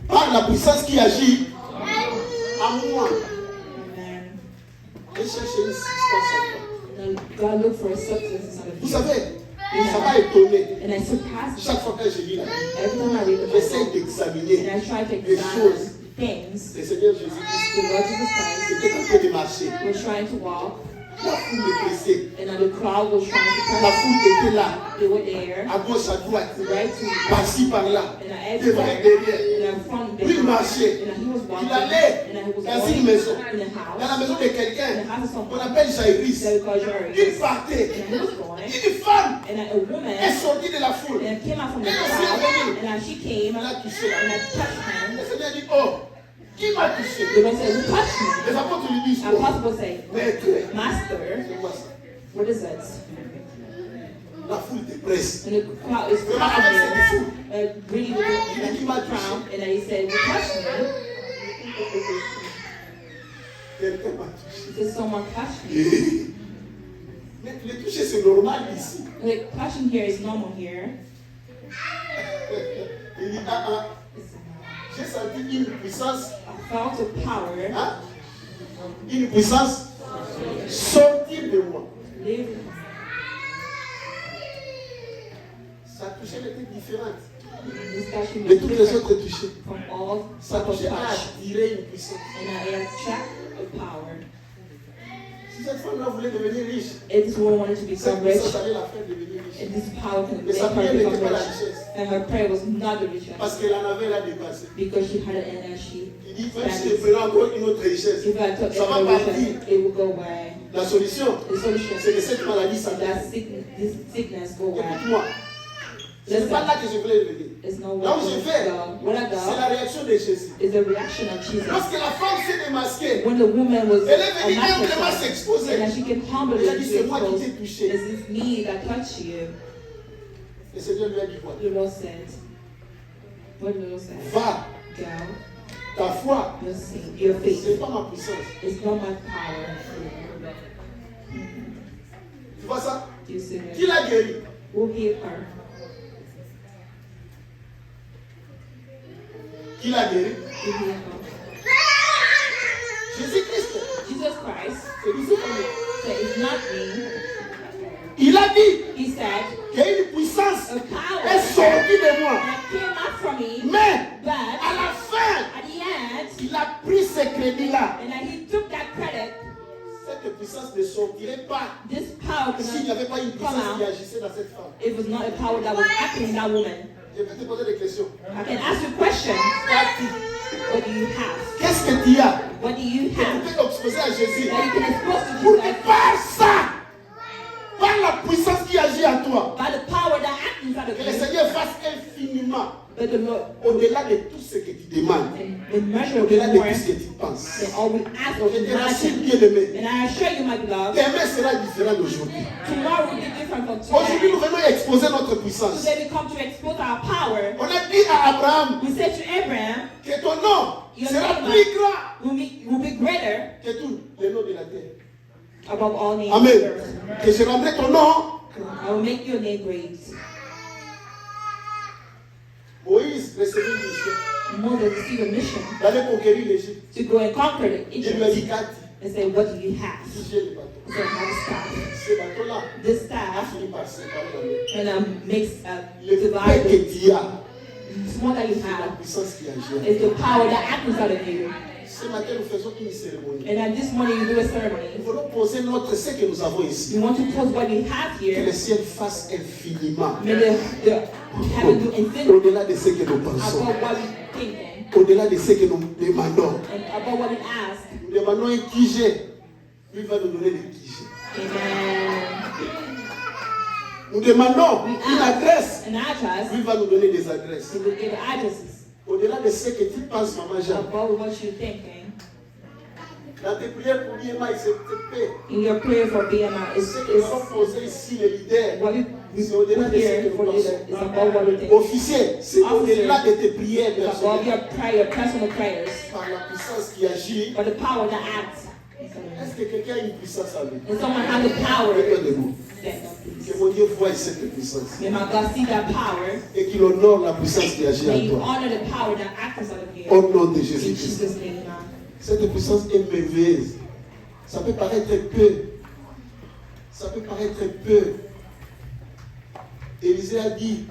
[SPEAKER 2] Par la puissance qui agit en moi.
[SPEAKER 1] Amen.
[SPEAKER 2] Et chercher une substance en toi.
[SPEAKER 1] Now God looked for a substance inside of
[SPEAKER 2] Vous
[SPEAKER 1] you.
[SPEAKER 2] savez, ça m'a étonné.
[SPEAKER 1] And I surpassed
[SPEAKER 2] Chaque fois que je lis la Bible,
[SPEAKER 1] every time I read the
[SPEAKER 2] j'essaie
[SPEAKER 1] Bible, and
[SPEAKER 2] d'examiner
[SPEAKER 1] I try to
[SPEAKER 2] les choses.
[SPEAKER 1] examine things.
[SPEAKER 2] Le Seigneur Jésus-Christ
[SPEAKER 1] The Lord Jesus Christ
[SPEAKER 2] était en train de marcher.
[SPEAKER 1] was trying to walk,
[SPEAKER 2] La foule le pressait.
[SPEAKER 1] and now the crowd was trying to
[SPEAKER 2] La
[SPEAKER 1] press.
[SPEAKER 2] foule était là,
[SPEAKER 1] They were there,
[SPEAKER 2] à gauche, à droite,
[SPEAKER 1] right to
[SPEAKER 2] par-ci, par-là,
[SPEAKER 1] and I
[SPEAKER 2] devant et
[SPEAKER 1] everywhere,
[SPEAKER 2] derrière.
[SPEAKER 1] and I front
[SPEAKER 2] Lui, il marchait.
[SPEAKER 1] and he was walking,
[SPEAKER 2] Il allait
[SPEAKER 1] and he was
[SPEAKER 2] dans
[SPEAKER 1] going
[SPEAKER 2] une maison,
[SPEAKER 1] in a
[SPEAKER 2] dans la
[SPEAKER 1] house,
[SPEAKER 2] maison de quelqu'un
[SPEAKER 1] in the house of
[SPEAKER 2] qu'on
[SPEAKER 1] someone
[SPEAKER 2] appelle Jairus.
[SPEAKER 1] that we call Jairus,
[SPEAKER 2] Il partait.
[SPEAKER 1] and he was going,
[SPEAKER 2] Une femme
[SPEAKER 1] and a woman,
[SPEAKER 2] est sortie de la foule.
[SPEAKER 1] and came out from the
[SPEAKER 2] Elle aussi
[SPEAKER 1] crowd,
[SPEAKER 2] est venue.
[SPEAKER 1] and as she came,
[SPEAKER 2] Elle a touché
[SPEAKER 1] and
[SPEAKER 2] la
[SPEAKER 1] I touched him.
[SPEAKER 2] Le Seigneur dit, oh, qui m'a touché?
[SPEAKER 1] The Lord said, "Who touched me?"
[SPEAKER 2] Les apôtres lui disent,
[SPEAKER 1] And
[SPEAKER 2] oh,
[SPEAKER 1] Apostle say,
[SPEAKER 2] maître,
[SPEAKER 1] "Master,
[SPEAKER 2] c'est quoi ça?
[SPEAKER 1] what is it?"
[SPEAKER 2] La foule te presse.
[SPEAKER 1] And the crowd is
[SPEAKER 2] Vraiment, avec cette
[SPEAKER 1] crowding,
[SPEAKER 2] foule.
[SPEAKER 1] really with the crowd, and then he said, "Who touched me?"
[SPEAKER 2] Quelqu'un m'a touché.
[SPEAKER 1] He said, "Someone touched me."
[SPEAKER 2] Mais le toucher, c'est normal ici.
[SPEAKER 1] The touching here is normal here.
[SPEAKER 2] Il dit, ah, ah, j'ai senti une puissance,
[SPEAKER 1] I felt a power
[SPEAKER 2] hein? Une puissance sortir de moi.
[SPEAKER 1] live.
[SPEAKER 2] Sa toucher était différente
[SPEAKER 1] This touching
[SPEAKER 2] de
[SPEAKER 1] was
[SPEAKER 2] toutes les
[SPEAKER 1] different
[SPEAKER 2] autres touchés.
[SPEAKER 1] from all
[SPEAKER 2] Sa
[SPEAKER 1] type of
[SPEAKER 2] toucher a
[SPEAKER 1] touch,
[SPEAKER 2] attiré une puissance.
[SPEAKER 1] and I attract a power.
[SPEAKER 2] Si cette femme-là voulait devenir riche,
[SPEAKER 1] If this woman wanted to
[SPEAKER 2] cette
[SPEAKER 1] become rich,
[SPEAKER 2] puissance allait la faire devenir riche.
[SPEAKER 1] and this power can
[SPEAKER 2] Mais
[SPEAKER 1] make
[SPEAKER 2] sa
[SPEAKER 1] her
[SPEAKER 2] prière n'était
[SPEAKER 1] become
[SPEAKER 2] pas la
[SPEAKER 1] rich,
[SPEAKER 2] richesse.
[SPEAKER 1] and her prayer was not the richest,
[SPEAKER 2] Parce qu'elle en avait là dépassé.
[SPEAKER 1] because she had an energy.
[SPEAKER 2] Il dit, même si je prenais encore une autre richesse,
[SPEAKER 1] If I took
[SPEAKER 2] ça va
[SPEAKER 1] every
[SPEAKER 2] partir.
[SPEAKER 1] riches, it will go away.
[SPEAKER 2] La solution,
[SPEAKER 1] The solution
[SPEAKER 2] c'est que cette maladie
[SPEAKER 1] is
[SPEAKER 2] s'arrête.
[SPEAKER 1] that this sickness go away.
[SPEAKER 2] Écoute-moi, c'est pas là que je voulais venir.
[SPEAKER 1] It's no
[SPEAKER 2] Là où
[SPEAKER 1] way
[SPEAKER 2] je
[SPEAKER 1] to
[SPEAKER 2] vais,
[SPEAKER 1] go. Where I
[SPEAKER 2] c'est la
[SPEAKER 1] go
[SPEAKER 2] réaction de Jésus.
[SPEAKER 1] is the reaction of Jesus.
[SPEAKER 2] Lorsque la femme s'est démasquée,
[SPEAKER 1] When the woman was
[SPEAKER 2] elle est venue
[SPEAKER 1] unmasking
[SPEAKER 2] humblement
[SPEAKER 1] herself,
[SPEAKER 2] s'exposer.
[SPEAKER 1] and then she came humbly
[SPEAKER 2] Elle a dit,
[SPEAKER 1] to
[SPEAKER 2] c'est moi qui
[SPEAKER 1] expose,
[SPEAKER 2] t'ai touché.
[SPEAKER 1] is this me that touched you?
[SPEAKER 2] Le Seigneur lui a dit quoi?
[SPEAKER 1] The Lord said, what the Lord said,
[SPEAKER 2] Va,
[SPEAKER 1] go,
[SPEAKER 2] ta foi,
[SPEAKER 1] your faith
[SPEAKER 2] c'est pas ma puissance.
[SPEAKER 1] is not my power.
[SPEAKER 2] Tu vois ça?
[SPEAKER 1] You see
[SPEAKER 2] Qui
[SPEAKER 1] it?
[SPEAKER 2] l'a guéri?
[SPEAKER 1] Who healed her?
[SPEAKER 2] Qui l'a guéri?
[SPEAKER 1] Who healed her?
[SPEAKER 2] Jésus-Christ.
[SPEAKER 1] Jesus Christ
[SPEAKER 2] C'est lui qui l'a guéri.
[SPEAKER 1] said, it's not me.
[SPEAKER 2] Il a dit
[SPEAKER 1] He said,
[SPEAKER 2] qu'il y a une puissance
[SPEAKER 1] a power
[SPEAKER 2] est sortie de moi.
[SPEAKER 1] that came out from me,
[SPEAKER 2] Mais
[SPEAKER 1] but
[SPEAKER 2] à la fin,
[SPEAKER 1] at the end,
[SPEAKER 2] il a pris ce crédit-là.
[SPEAKER 1] and then he took that credit.
[SPEAKER 2] Cette puissance ne sortirait pas
[SPEAKER 1] This power could
[SPEAKER 2] s'il n'y
[SPEAKER 1] not
[SPEAKER 2] avait pas une
[SPEAKER 1] come
[SPEAKER 2] puissance qui
[SPEAKER 1] out.
[SPEAKER 2] agissait dans cette femme.
[SPEAKER 1] It was not a power that was acting in that woman.
[SPEAKER 2] Je vais te poser des questions.
[SPEAKER 1] I can ask you questions. What do you have?
[SPEAKER 2] Qu'est-ce que tu as?
[SPEAKER 1] What do you
[SPEAKER 2] Tu
[SPEAKER 1] have?
[SPEAKER 2] peux t'exposer à Jésus.
[SPEAKER 1] That you can expose to
[SPEAKER 2] Pour
[SPEAKER 1] Jesus
[SPEAKER 2] que par ça, par la puissance qui agit en toi,
[SPEAKER 1] by the power that acts inside of
[SPEAKER 2] que le
[SPEAKER 1] you.
[SPEAKER 2] Seigneur fasse infiniment,
[SPEAKER 1] But the Lord,
[SPEAKER 2] au-delà de tout ce que tu demandes,
[SPEAKER 1] immeasurably
[SPEAKER 2] au-delà de
[SPEAKER 1] more
[SPEAKER 2] tout ce que tu penses.
[SPEAKER 1] than all we ask or
[SPEAKER 2] Je te rassure,
[SPEAKER 1] imagine.
[SPEAKER 2] bien-aimé.
[SPEAKER 1] And I assure you, my beloved,
[SPEAKER 2] Demain sera différent d'aujourd'hui.
[SPEAKER 1] tomorrow will be different from
[SPEAKER 2] Aujourd'hui, nous
[SPEAKER 1] today.
[SPEAKER 2] venons exposer notre puissance.
[SPEAKER 1] Today we come to expose our power.
[SPEAKER 2] On a dit à Abraham
[SPEAKER 1] We said to Abraham,
[SPEAKER 2] que ton nom sera plus grand
[SPEAKER 1] will be greater
[SPEAKER 2] que tous les noms de la terre.
[SPEAKER 1] above all names.
[SPEAKER 2] Amen. Que je rendrai ton nom.
[SPEAKER 1] I will make your name great.
[SPEAKER 2] Moïse recevait une mission
[SPEAKER 1] Moses received a mission
[SPEAKER 2] d'aller conquérir l'Égypte.
[SPEAKER 1] to go and conquer the
[SPEAKER 2] Il lui a dit,
[SPEAKER 1] Egypt.
[SPEAKER 2] Gadi,
[SPEAKER 1] And say, what do you have?
[SPEAKER 2] si j'ai le bateau.
[SPEAKER 1] He said, I have a staff.
[SPEAKER 2] Ce bateau-là
[SPEAKER 1] This
[SPEAKER 2] a
[SPEAKER 1] staff
[SPEAKER 2] fini par se séparer en deux.
[SPEAKER 1] and makes
[SPEAKER 2] Le
[SPEAKER 1] divide
[SPEAKER 2] paix que
[SPEAKER 1] the
[SPEAKER 2] tu as,
[SPEAKER 1] small that you
[SPEAKER 2] c'est la
[SPEAKER 1] have
[SPEAKER 2] puissance qui agit.
[SPEAKER 1] is the power that acts inside of you.
[SPEAKER 2] Ce matin, nous faisons une cérémonie.
[SPEAKER 1] And then this morning you do a
[SPEAKER 2] Nous
[SPEAKER 1] ceremony.
[SPEAKER 2] voulons poser ce que nous avons ici.
[SPEAKER 1] You want to pose what you have
[SPEAKER 2] Que le
[SPEAKER 1] here.
[SPEAKER 2] ciel fasse infiniment.
[SPEAKER 1] May the heaven do infinity
[SPEAKER 2] Au-delà de ce que nous pensons.
[SPEAKER 1] above what we thinking
[SPEAKER 2] Au-delà de ce que nous demandons.
[SPEAKER 1] and above what we ask.
[SPEAKER 2] Nous demandons un QG. Lui va nous donner des QG.
[SPEAKER 1] Amen.
[SPEAKER 2] Nous demandons
[SPEAKER 1] We
[SPEAKER 2] une
[SPEAKER 1] ask
[SPEAKER 2] adresse.
[SPEAKER 1] an address.
[SPEAKER 2] Lui va nous donner des adresses.
[SPEAKER 1] He will give addresses
[SPEAKER 2] Au-delà de ce que tu penses, Maman Jean.
[SPEAKER 1] above what you're thinking.
[SPEAKER 2] Dans tes prières pour BMA, il se paix.
[SPEAKER 1] In your prayer for BMI
[SPEAKER 2] Ce que nous avons posé ici, les leaders,
[SPEAKER 1] what we
[SPEAKER 2] c'est au-delà de ce
[SPEAKER 1] here
[SPEAKER 2] que nous
[SPEAKER 1] for leader
[SPEAKER 2] pensons.
[SPEAKER 1] is above what we think.
[SPEAKER 2] Officier, c'est au-delà de tes prières
[SPEAKER 1] It's above
[SPEAKER 2] personnelles.
[SPEAKER 1] your prayer, personal prayers,
[SPEAKER 2] Par la puissance qui agit.
[SPEAKER 1] but the power that acts.
[SPEAKER 2] Est-ce que quelqu'un a une puissance en lui?
[SPEAKER 1] And someone has the power.
[SPEAKER 2] Mettez debout.
[SPEAKER 1] Stand up, please.
[SPEAKER 2] Que mon Dieu voie cette puissance.
[SPEAKER 1] May my God see that power.
[SPEAKER 2] Et qu'il honore la puissance qui agit
[SPEAKER 1] May
[SPEAKER 2] en
[SPEAKER 1] you
[SPEAKER 2] toi.
[SPEAKER 1] honor the power that acts inside of you.
[SPEAKER 2] Au nom de
[SPEAKER 1] In
[SPEAKER 2] Jésus-Christ.
[SPEAKER 1] Jesus' name.
[SPEAKER 2] Cette puissance est merveilleuse. Ça peut paraître peu. Ça peut paraître peu. Élisée a dit,